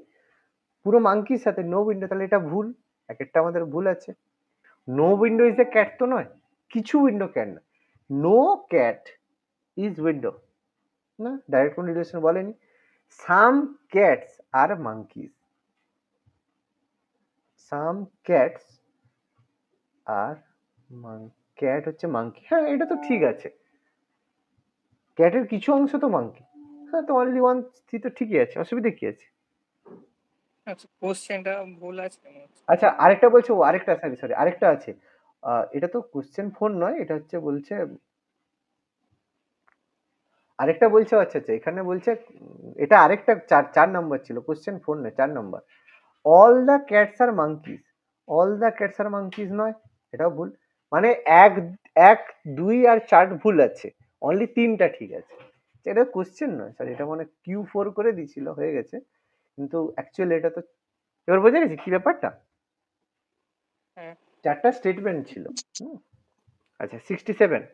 পুরো মাঙ্কির সাথে নো উইন্ডো, তাহলে এটা ভুল, এক একটা আমাদের ভুল আছে। No window is a cat তো নয়, কিছু উইন্ডো ক্যাট না, নো ক্যাট ইজ উইন্ডো, না ডাইরেক্ট কোনো রিলেশন বলেনি। Some cats are monkeys, some cats are cat হচ্ছে মাঙ্কি, হ্যাঁ এটা তো ঠিক আছে, ক্যাটের কিছু অংশ তো মাঙ্কি, হ্যাঁ তো অনলি ওয়ান সি তো ঠিকই আছে, অসুবিধা কি আছে। আচ্ছা কোশ্চেনটা ভুল আছে মনে হচ্ছে। আচ্ছা আরেকটা বলছে, ও আরেকটা, সরি সরি আরেকটা আছে, এটা তো কোশ্চেন ফোন নয়, এটা হচ্ছে বলছে আরেকটা বলছে, আচ্ছা আচ্ছা এখানে বলছে এটা আরেকটা 4 নম্বর ছিল, কোশ্চেন ফোন নয় 4 number. All the cats are monkeys, all the cats are monkeys নয়, এটাও ভুল, মানে 1, 2 আর 4 ভুল আছে, অনলি 3টা ঠিক আছে, এটা কোশ্চেন নয় স্যার, এটা মানে Q4 করে দিয়েছিল, হয়ে গেছে, কিন্তু অ্যাকচুয়ালি এটা তো, এবার বোঝা গেছে কি ব্যাপারটা, হ্যাঁ 4টা স্টেটমেন্ট ছিল। হুম, আচ্ছা 67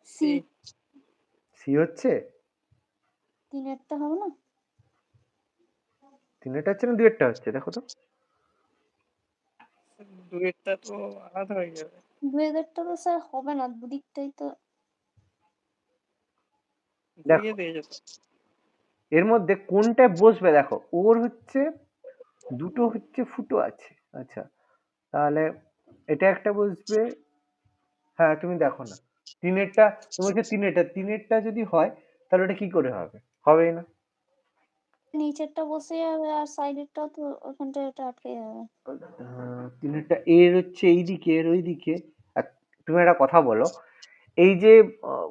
সি। সি সি হচ্ছে, 3-এরটা হবে না? 3টা হচ্ছে না 2টা হচ্ছে, দেখো তো, দুয়েরটা তো আলাদা হয়ে যাবে। 2-এরটা তো স্যার হবে না, দুদিকটাই তো। দেখো দুইয়ে দিয়ে যেত। এর মধ্যে কোনটা বসবে, দেখো ওর হচ্ছে দুটো হচ্ছে ফুটো আছে, আচ্ছা তাহলে এটা একটা বসবে, হ্যাঁ তুমি দেখো না, 3এরটা তোমাকে 3এরটা যদি হয় তাহলে ওটা কি করে হবে, হবেই না। নিচেরটা বসে যাবে আর সাইডেরটাও তো ওখানটায় এটা আটকে যাবে। 3এরটা এর হচ্ছে এইদিকে এর ওইদিকে, আর তুমি একটা কথা বলো, এই যে আহ,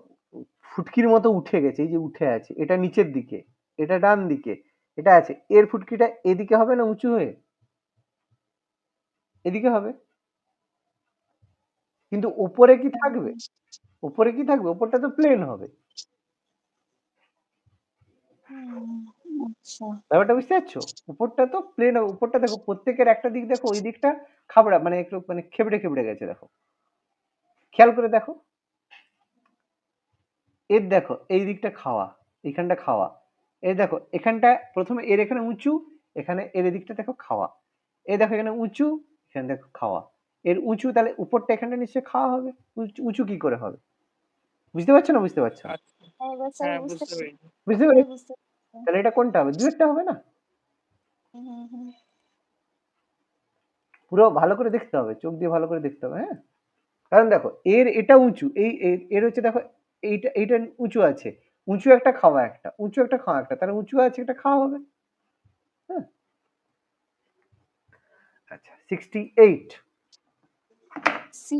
ফুটকির মতো উঠে গেছে, এই যে উঠে আছে, এটা নিচের দিকে, এটা ডান দিকে, এটা আছে, এর ফুটকিটা এদিকে হবে না উঁচু হয়ে, এদিকে হবে, কিন্তু ওপরে কি থাকবে, ওপরে কি থাকবে, ওপরটা তো প্লেন হবে, আচ্ছা। ব্যাপারটা বুঝতে পারছো, উপরটা তো প্লেন হবে, উপরটা দেখো প্রত্যেকের একটা দিক দেখো, ওই দিকটা খাবড়া মানে একটু মানে খেবড়ে খেবড়ে গেছে, দেখো খেয়াল করে দেখো, এর দেখো এই দিকটা খাওয়া, এইখানটা খাওয়া, এই দেখো এখানটা প্রথমে এর এখানে উঁচু, এখানে এর দিকটা দেখো খাওয়া, এই দেখো এখানে উঁচু, এখানে দেখো খাওয়া, এর উঁচু, তাহলে উপরটা এখানটা নিশ্চয়ই খাওয়া হবে, উঁচু কি করে হবে, বুঝতে পারছো না, বুঝতে পারছো না, আচ্ছা হ্যাঁ, এবার স্যার হ্যাঁ বুঝতে বুঝতে পেরেছি। বুঝতে এবার পেরেছি, বুঝতে পারছি। তাহলে এটা কোনটা হবে, দুয়েরটা হবে না, হুম, হুম, হুম। পুরো ভালো করে দেখতে হবে, চোখ দিয়ে ভালো করে দেখতে হবে, হ্যাঁ, কারণ দেখো এর এটা উঁচু, এর হচ্ছে দেখো এইটা উঁচু আছে, উঁচু একটা খাওয়া একটা, উঁচু একটা খাওয়া একটা, তাহলে উঁচু আছে একটা খাওয়া হবে, হ্যাঁ। আচ্ছা 68, সি।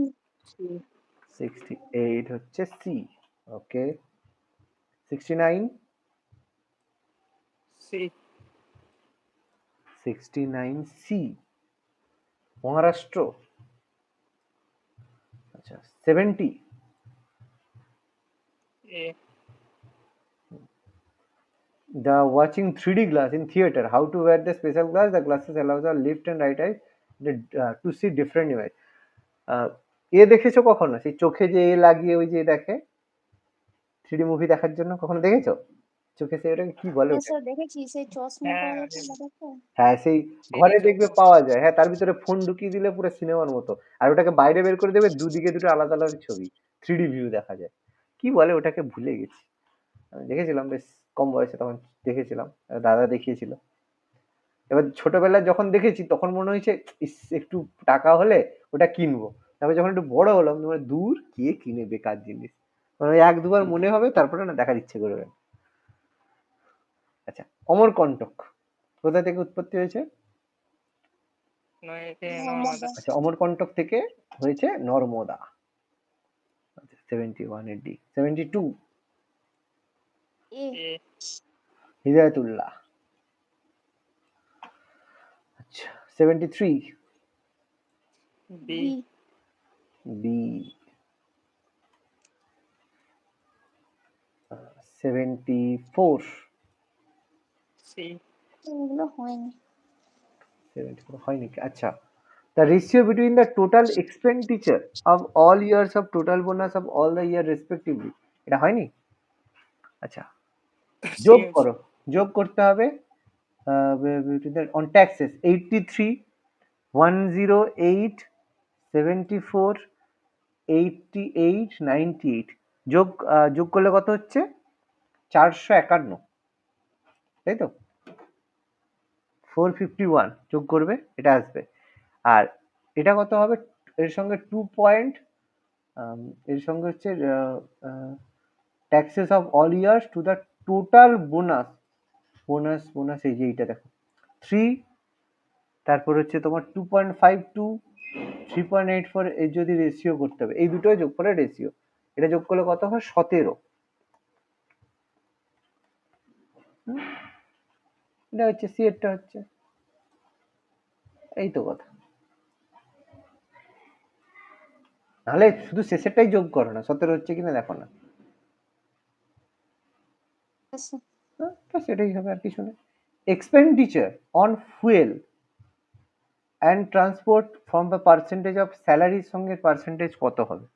68 হচ্ছে সি, ওকে। 69, সি 69 সি, মহারাষ্ট্র। আচ্ছা 70, এ The watching 3D glass in theater. How to wear the special glass? The glasses allows our left and right eye to see different image. এ দেখেছো কখনো? সেই চোখে যে এ লাগিয়ে ওই যে দেখে 3D মুভি দেখার জন্য, কখনো দেখেছো? চোখে সে ওটাকে কি বলে হ্যাঁ ওটা? স্যার দেখেছি, সেই চশমা হ্যাঁ, পরা যেটা দেখো। হ্যাঁ, সেই ঘরে দেখবে পাওয়া যায়। হ্যাঁ, তার ভিতরে ফোন ঢুকিয়ে দিলে পুরো সিনেমার মতো। আর ওটাকে বাইরে বের করে দেবে, দুদিকে দুটো আলাদা আলাদা ছবি। 3D ভিউ দেখা যায়। কি বলে ওটাকে ভুলে গেছি। আমি দেখেছিলাম বেশ কম বয়সে তখন দেখেছিলাম। দাদা দেখিয়েছিল। এবার ছোটবেলায় যখন দেখেছি তখন মনে হয়েছে ইস একটু টাকা হলে ওটা কিনবো। তারপর যখন একটু বড় হলাম তোমার দূর কে কিনে বেকার জিনিস। মানে ওই এক দুবার মনে হবে তারপরে না দেখার ইচ্ছে করবে না। আচ্ছা, অমরকণ্টক কোথা থেকে উৎপত্তি হয়েছে? নয় এতে নর্মদা। আচ্ছা, অমরকণ্টক থেকে হয়েছে নর্মদা। আচ্ছা, 71 এর ডি। 72 এ এ হিদায়াতুল্লাহ। আচ্ছা, 73 বি বি বি। 74 সি এগুলো হয়নি। 74 হয় নাকি? আচ্ছা, the ratio between the total expenditure of all years of total bonus of all the year respectively, এটা হয়নি? আচ্ছা, সি যোগ করো, যোগ করতে হবে on taxes 83 108 74 88 98 যোগ করলে কত হচ্ছে? 451, তাই তো? 451 যোগ করবে, এটা আসবে। আর এটা কত হবে? এর সঙ্গে 2 পয়েন্ট, এর সঙ্গে হচ্ছে taxes of all years to the total bonus এই যে এইটা দেখো 3, তারপর হচ্ছে তোমার 2.52 3.84 এর যদি রেশিও করতে হবে, এই দুটোই যোগ করে রেশিও, এটা যোগ করলে কত হয়? 17। এটা হচ্ছে সি এরটা হচ্ছে, এই তো কথা। নাহলে শুধু শেষেরটাই যোগ করো না, 17 হচ্ছে কিনা দেখো না। ব্যাস এটাই হবে, আর কিছু না। Expenditure on fuel and transport from the percentage of স্যালারির সঙ্গে পার্সেন্টেজ কত হবে?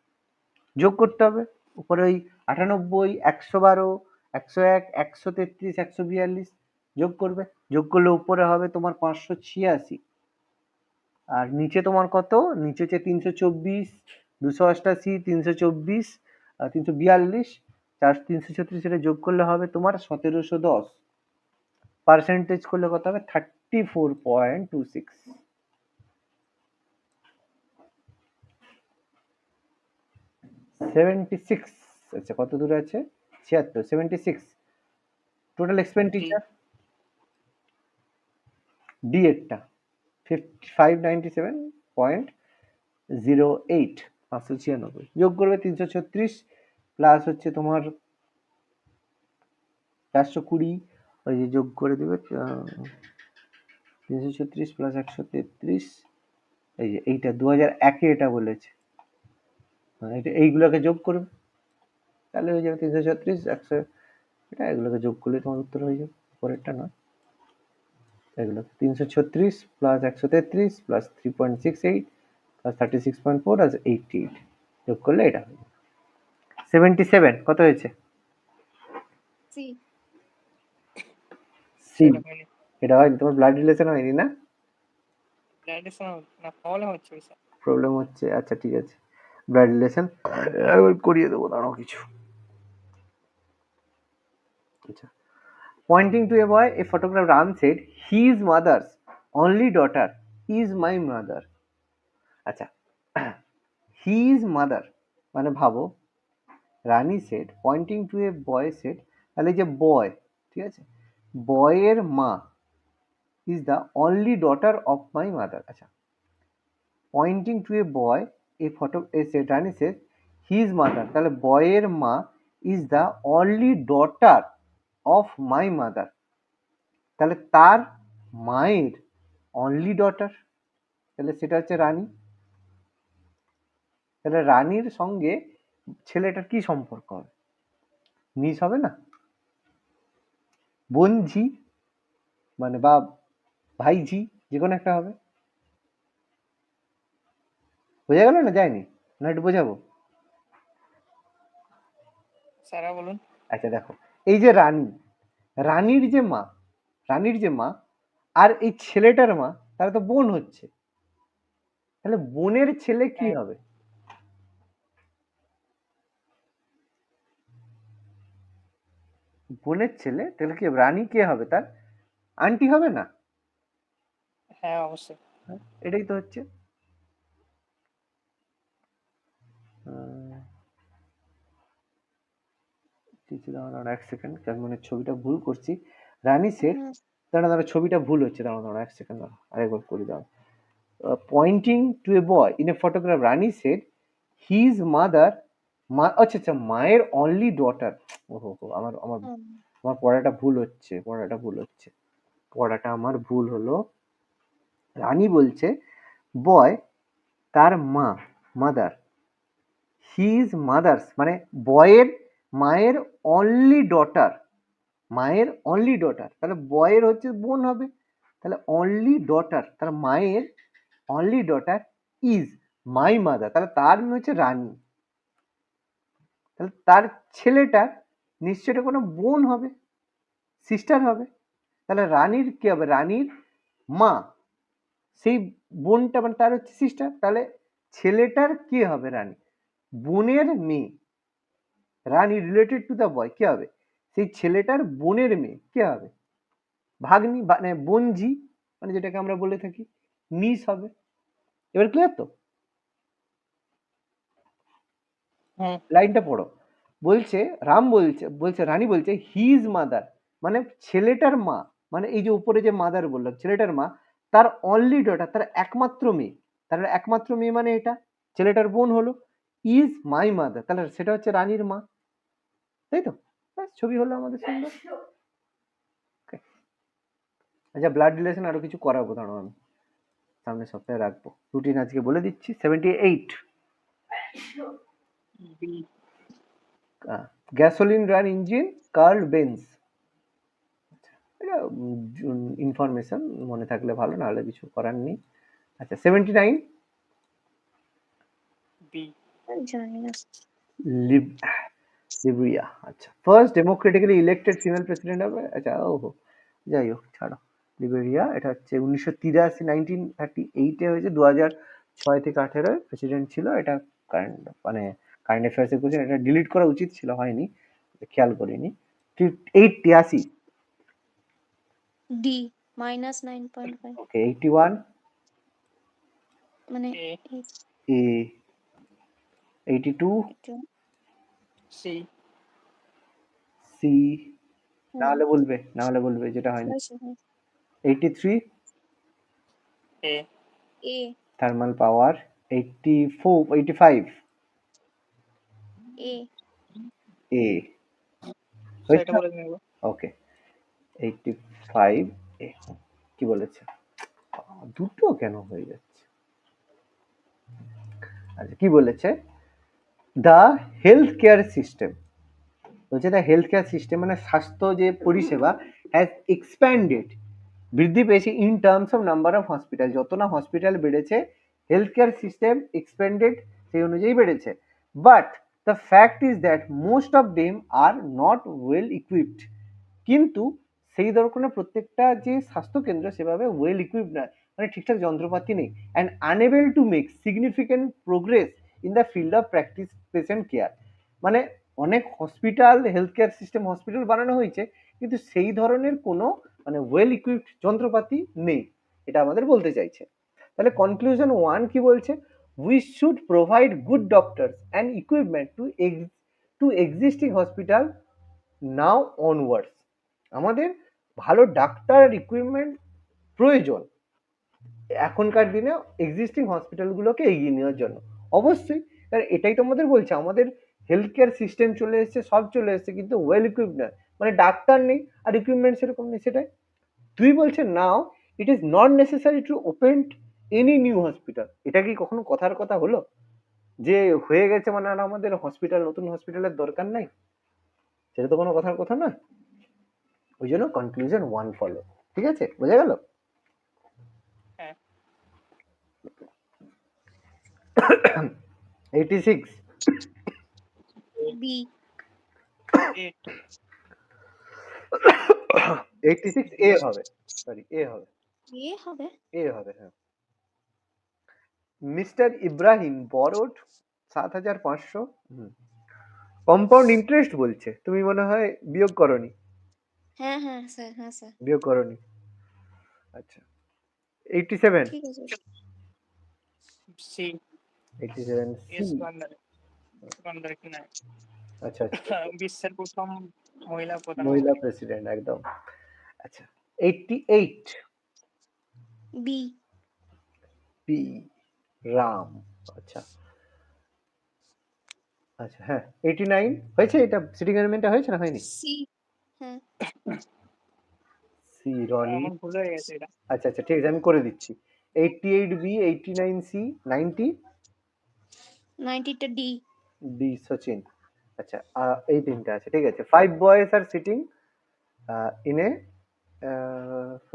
যোগ করতে হবে। উপরে ওই 98 112 101 133 142 যোগ করবে, যোগ করলে উপরে হবে তোমার 586, আর নিচে তোমার কত? নিচে হচ্ছে 324 288 324 342 336, এটা যোগ করলে হবে তোমার 1710, পার্সেন্টেজ করলে কত হবে? 34.26। 76, আচ্ছা কত দূরে আছে? 76 76 টোটাল ডি এক্সপেন্ডিচার ডি এরটা 597.08, 596 যোগ করবে 336 প্লাস হচ্ছে তোমার 420, ওই যে যোগ করে দেবে 336 প্লাস 133, এই যে এইটা 2001-এ এটা বলেছে, এটা এইগুলোকে যোগ করবে তাহলে হয়ে যাবে 336 100, এটা এগুলোকে যোগ করলে তোমার উত্তর হয়ে যাবে, পরেরটা নয়, এগুলো 336 প্লাস 133 প্লাস 3.68 প্লাস 36.4 আর 88 যোগ করলে এটা হবে 77। কত হয়েছে? C C. এটা হয়নি। এটা হয়নি, তোমার ব্লাড রিলেশন হয়নি না? গ্র্যাজুয়েশন না প্রবলেম হচ্ছে স্যার। প্রবলেম হচ্ছে, আচ্ছা ঠিক আছে, ব্লাড রিলেশন এবার করিয়ে দেবো, দাঁড়াও কিছু। আচ্ছা, pointing to a boy, a photograph Ram said, his mother's only daughter is my mother. আচ্ছা, his mother মানে ভাবো, রানী said pointing to a boy said, তাহলে যে বয়, ঠিক আছে, বয়ের মা is the only daughter of my mother. আচ্ছা, pointing to a boy, a photo a said, Rani said his mother, তাহলে বয়ের মা is the only daughter of my mother, তাহলে তার মায়ের অনলি ডটার, তাহলে সেটা হচ্ছে রানী। তাহলে রানীর সঙ্গে ছেলেটার কি সম্পর্ক হবে? মিস হবে না? বোনঝি মানে বা ভাইঝি, যে কোনো একটা হবে। বোঝা গেল না? যায়নি? না একটু বোঝাবো? স্যারা বলুন। আচ্ছা দেখো, এই যে রানী, রানীর যে মা আর এই ছেলেটার মা, তারা তো বোন হচ্ছে। তাহলে বোনের ছেলে কি হ্যাঁ, হবে? বোনের ছেলে তাহলে কি রানী কে হবে? তার আন্টি হবে না? হ্যাঁ অবশ্যই। হ্যাঁ, এটাই তো হচ্ছে। দাঁড়ানো এক সেকেন্ড, তার মানে ছবিটা ভুল করছি। রানী সেট, দাঁড়া ছবিটা ভুল হচ্ছে, দাঁড়ানো এক সেকেন্ড, আরেকবার করি দাও। Pointing to a boy in a photograph, Rani said his mother, আচ্ছা আচ্ছা, মায়ের অনলি ডটার। ওহো হো, আমার আমার আমার পড়াটা ভুল হচ্ছে, পড়াটা আমার ভুল হলো। রানী বলছে বয় তার মা, মাদার, হিজ মাদার্স মানে বয়ের মায়ের অনলি ডটার, তাহলে বয়ের হচ্ছে বোন হবে, তাহলে অনলি ডটার, তার মায়ের only daughter is my mother, তাহলে তার মেয়ে হচ্ছে রানী। তাহলে তার ছেলেটার নিশ্চয়ই এটা কোনো বোন হবে, সিস্টার হবে। তাহলে রানীর কি হবে? রানীর মা, সেই বোনটা মানে তার হচ্ছে সিস্টার, তাহলে ছেলেটার কি হবে? রানী, বোনের মেয়ে। রানী রিলেটেড টু দ্য বয়, কি হবে? সেই ছেলেটার বোনের মেয়ে কে হবে? ভাগ্নি মানে বোনঝি, মানে যেটাকে আমরা বলে থাকি নিস হবে। এবার ক্লিয়ার তো? হুম। লাইনটা পড়ো। বলছে রাম বলছে রানী বলছে হিজ মাদার মানে ছেলেটার মা, মানে এই যে উপরে যে মাদার বললাম ছেলেটার মা, তার অনলি ডটার, তার একমাত্র মেয়ে, তার একমাত্র মেয়ে মানে এটা ছেলেটার বোন হলো, ইজ মাই মাদার, তাহলে সেটা হচ্ছে রানীর মা, তাই তো? ব্যাস, ছবি হলো আমাদের সুন্দর। Okay. আচ্ছা, ব্লাড রিলেশন আরো কিছু করাবো, দাঁড়াও আমি সামনের সপ্তাহে রাখবো, রুটিন আজকে বলে দিচ্ছি। 78 B. Gasoline run engine Karl Benz, এটা ইনফরমেশন মনে থাকলে ভালো, নাহলে কিছু করার নেই। আচ্ছা 79 বি। জানি না। লিবিয়া, আচ্ছা first democratically elected female president হবে। আচ্ছা ওহো, যাই হোক ছাড়ো। লিবেরিয়া, এটা হচ্ছে 1983 1938 হয়েছে, 2006 থেকে 18 প্রেসিডেন্ট ছিল। এটা কারেন্ট মানে কারেন্ট অ্যাফেয়ার্সের কোশ্চেন, এটা ডিলিট করা উচিত ছিল, হয়নি, খেয়াল করিনি। 83 ডি -9.5 ওকে, 81 মানে এ। এ, 82 সি। সি, না হলে বলবে যেটা হয়নি। 83 এ। এ থার্মাল পাওয়ার, 84 85 এ এ, স্যার এটা হয়েছে? বলে নেব। ওকে, 85 এ কি বলেছে? দুটো কেন হয়ে যাচ্ছে? আচ্ছা কি বলেছে? দ্য হেলথ কেয়ার সিস্টেম, বলছে দ্য হেলথ কেয়ার সিস্টেম মানে স্বাস্থ্য যে পরিষেবা হ্যাজ এক্সপ্যান্ডেড, বৃদ্ধি পেয়েছে in terms of number of hospital, যত না হসপিটাল বেড়েছে হেলথ কেয়ার সিস্টেম এক্সপ্যান্ডেড সেই অনুযায়ী বেড়েছে। But the fact is that most of them are not well equipped, কিন্তু সেই দরকার প্রত্যেকটা যে স্বাস্থ্য কেন্দ্র সেভাবে ওয়েল ইকুইপড নয়, মানে ঠিকঠাক যন্ত্রপাতি নেই, and unable to make significant progress in the field of practice patient care, মানে অনেক hospital health care system hospital বানানো হয়েছে কিন্তু সেই ধরনের কোনো মানে ওয়েল ইকুইপড যন্ত্রপাতি নেই, এটা আমাদের বলতে চাইছে। তাহলে কনক্লুশন 1 কি বলছে? We should provide good doctors and equipment two existing hospital now onwards, আমাদের ভালো ডাক্তার আর ইকুইপমেন্ট প্রয়োজন এখনকার দিনে এক্সিস্টিং হসপিটালগুলোকে এগিয়ে নেওয়ার জন্য। অবশ্যই, কারণ এটাই তো আমাদের বলছে, আমাদের হেলথ কেয়ার সিস্টেম চলে এসছে, সব চলে এসছে, কিন্তু ওয়েল ইকুইপড নয়, মানে ডাক্তার নেই আর ইকুইপমেন্ট সেরকম নেই, সেটাই। তুই বলছে now it is not necessary to open any new hospital, এটা কি কখনো কথার কথা হলো যে হয়ে গেছে মানে আর আমাদের হসপিটাল নতুন হসপিটালের দরকার নাই? সেটা তো কোনো কথার কথা নয়। ওই জন্য কনক্লুশন 1 ফলো। ঠিক আছে, বোঝা গেল? হ্যাঁ 86 বি। 8 86 এ হবে, সরি এ হবে, এ হবে। এ হবে, হ্যাঁ। Mister Ibrahim borrowed 7500 compound interest বলছে, তুমি মনে হয় বিয়োগ করনি, হ্যাঁ হ্যাঁ স্যার, হ্যাঁ স্যার, বিয়োগ করনি। আচ্ছা 87 ঠিক আছে। C 87 C. এস বান্দার কি না আচ্ছা আচ্ছা, বিশ্বের প্রথম মহিলা মহিলা প্রধানমন্ত্রী। প্রেসিডেন্ট একদম। আচ্ছা 88 বি। পি রাম। আচ্ছা আচ্ছা, হ্যাঁ 89 হয়েছে, এটা সিটিং অ্যারেঞ্জমেন্টটা হয়েছে না হয়নি? সি। হ্যাঁ সি রনি। আমার ভুল হয়ে গেছে এটা। আচ্ছা আচ্ছা ঠিক আছে, আমি করে দিচ্ছি। 88 বি, 89 সি, 90 90টা ডি। ডি সচিন। আচ্ছা এই তিনটা আছে, ঠিক আছে। 5 boys are sitting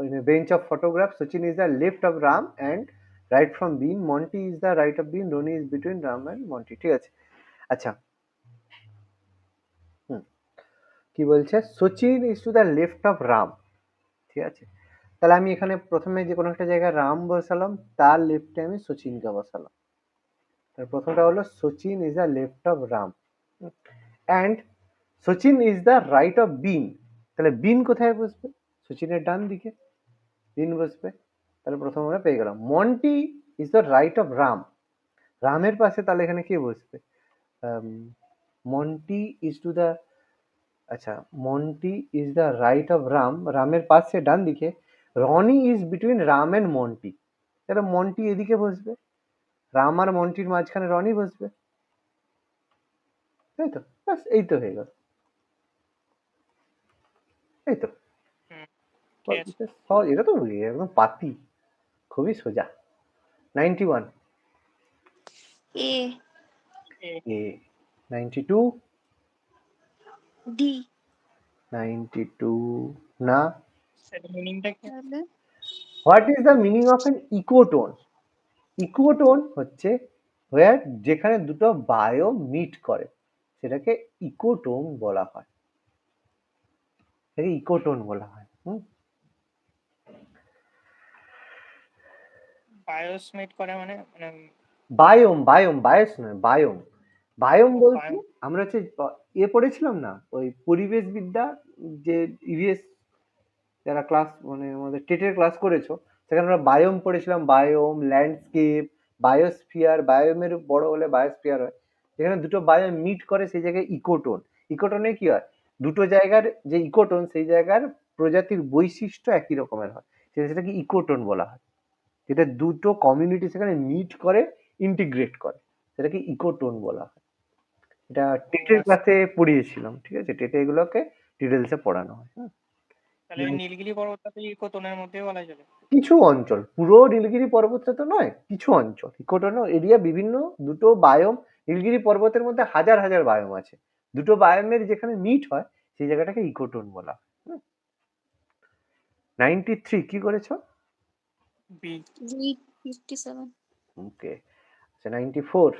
in a bench of photographs. Sachin is the left of Ram and right from Bean. Monty is the right of Bean. Roni is between Ram and Monty. ঠিক আছে। আচ্ছা কি বলছে, Sachin is to the left of Ram. ঠিক আছে, তাহলে আমি এখানে প্রথমে যে কোনো একটা জায়গায় রাম বসালাম, তার লেফটে আমি সচিনকে বসালাম। তার প্রথমটা হলো Sachin is the left of Ram and Sachin is the right of Bin. তাহলে বিন কোথায় বসবে? সচিনের ডান দিকে বিন বসবে। তাহলে প্রথম আমরা পেয়ে গেলাম। Monty is the right of Ram, রামের পাশে তাহলে এখানে কে বসবে? মন্টি ইজ টু দ্য, আচ্ছা Monty is the right of Ram, রামের পাশে ডান দিকে। Roni is between Ram and Monty, তাহলে মন্টি এদিকে বসবে, রাম আর মন্টির মাঝখানে রনি বসবে, তাই তো? ব্যাস এই তো হয়ে গেল, এই তো। ঠিক আছে। সহজ, এটা তো একদম পাতি, খুবই সোজা। 91 এ। A A. 92 ডি। 92 না। সেটা মিনিংটা কি? তাহলে what is the meaning of N ecotone? Ecotone হচ্ছে হোয়ার, যেখানে দুটো বায়ো মিট করে সেটাকে ইকোটোন বলা হয়, সেটাকে ইকোটোন বলা হয়। বায়োসমেট করে মানে মানে বায়োম, বায়োম, বায়োস নয়, বায়োম। বায়োম বলতে বায়ো আমরা হচ্ছে পড়েছিলাম না ওই পরিবেশ বিদ্যা, যে ইভিএস যারা ক্লাস মানে আমাদের টেটের ক্লাস করেছো, সেখানে আমরা বায়োম পড়েছিলাম, বায়োম, ল্যান্ডস্কেপ, বায়োস্ফিয়ার। বায়োমের বড় হলে বায়োস্ফিয়ার হয়, যেখানে দুটো বায়ো মিট করে সেই জায়গায় ইকোটোন। ইকোটোনে কি হয়, দুটো জায়গার যে ইকোটোন সেই জায়গার প্রজাতির বৈশিষ্ট্য একই রকমের হয়, সেটাকে ইকোটোন বলা হয়। যেটা দুটো কমিউনিটি সেখানে মিট করে, ইন্টিগ্রেট করে, সেটাকে ইকোটোন বলা হয়। এটা টেটের ক্লাসে পড়িয়েছিলাম, ঠিক আছে? টেটে এগুলোকে ডিটেলসে পড়ানো হয়। তাহলে ওই নীলগিরি পর্বতটা ইকোটোনের মধ্যে বলা চলে। কিছু অঞ্চল, পুরো নীলগিরি পর্বতটা তো নয়, কিছু অঞ্চল ইকোটোন এরিয়া, বিভিন্ন দুটো বায়োম। নীলগিরি পর্বতের মধ্যে হাজার হাজার বায়োম আছে, দুটো বায়োমের যেখানে মিট হয় সেই জায়গাটাকে ইকোটোন বলা হয়। 93 কি করেছো? বি। বি 57। ওকে, আচ্ছা 94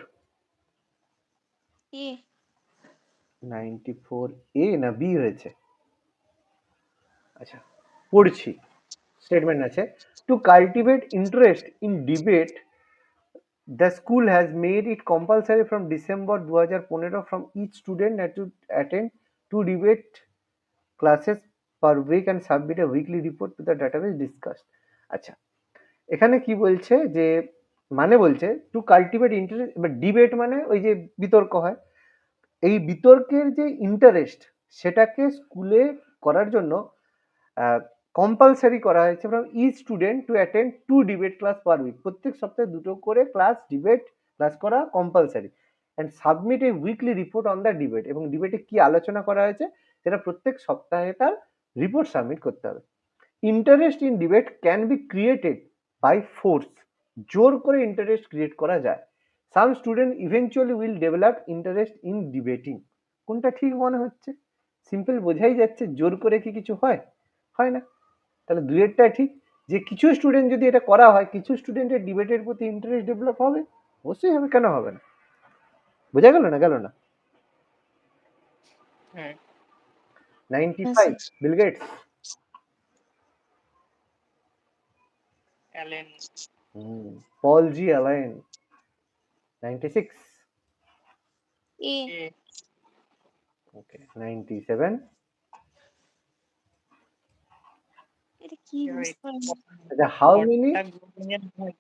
এ। 94 এ না বি হয়েছে? আচ্ছা পড়ছি, স্টেটমেন্ট আছে, two cultivate interest in debate the school has made it compulsory from December 2015 from each student to attend 2 debate classes per week and submit a weekly report to the database discussed. আচ্ছা এখানে কি বলছে যে, মানে বলছে two cultivate interest, এবার debate মানে ওই যে বিতর্ক হয়, এই বিতর্কের যে ইন্টারেস্ট সেটাকে স্কুলে করার জন্য কম্পালসারি করা হয়েছে from each student to attend 2 debate class per week. প্রত্যেক সপ্তাহে দুটো করে ক্লাস, ডিবেট ক্লাস করা compulsory, and submit a weekly report on the debate, এবং ডিবেটে কি আলোচনা করা হয়েছে সেটা প্রত্যেক সপ্তাহে তার রিপোর্ট সাবমিট করতে হবে। Interest in debate can be created by force, জোর করে ইন্টারেস্ট ক্রিয়েট করা যায়। Some student eventually will develop interest in debating. কোনটা ঠিক মনে হচ্ছে? সিম্পল বোঝাই যাচ্ছে, জোর করে কি কিছু হয়? হয় না। তাহলে দুইয়েরটা ঠিক, যে কিছু স্টুডেন্ট যদি এটা করা হয়, কিছু স্টুডেন্টের ডিবেটের প্রতি ইন্টারেস্ট ডেভেলপ হবে, অবশ্যই হবে, কেন হবে না? বোঝা গেল না, গেল না? হুম 95, বিল গেটস। অ্যালেন পল জি অ্যালেন। 96, এ এ ওকে। 97, এটা কি বুঝতে পারলাম না। আচ্ছা, হাউ মেনি ঘরটা গোবিনের ভাই।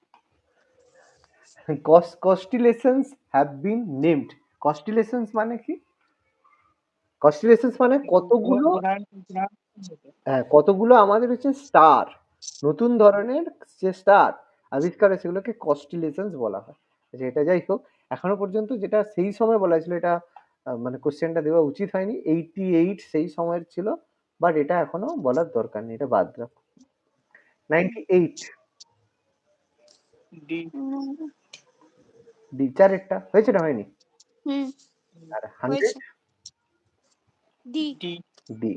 constellations have been named? constellations মানে কি? constellations মানে কতগুলো, হ্যাঁ, কতগুলো আমাদের হচ্ছে স্টার, নতুন ধরনের যে স্টার আবিষ্কার হয় সেগুলোকে কনস্টিলেশনস বলা হয়। আচ্ছা, এটা যাই হোক, এখনো পর্যন্ত যেটা সেই সময় বলা হয়েছিল, এটা মানে কোশ্চেনটা দেওয়া উচিত হয়নি, 88 সেই সময়ের ছিল, বাট এটা এখনো বলার দরকার নেই, এটা বাদ রাখো। 98, ডি ডি, চারেরটা হয়েছে না হয়নি? হুম আর 100, হয়েছে ডি ডি ডি।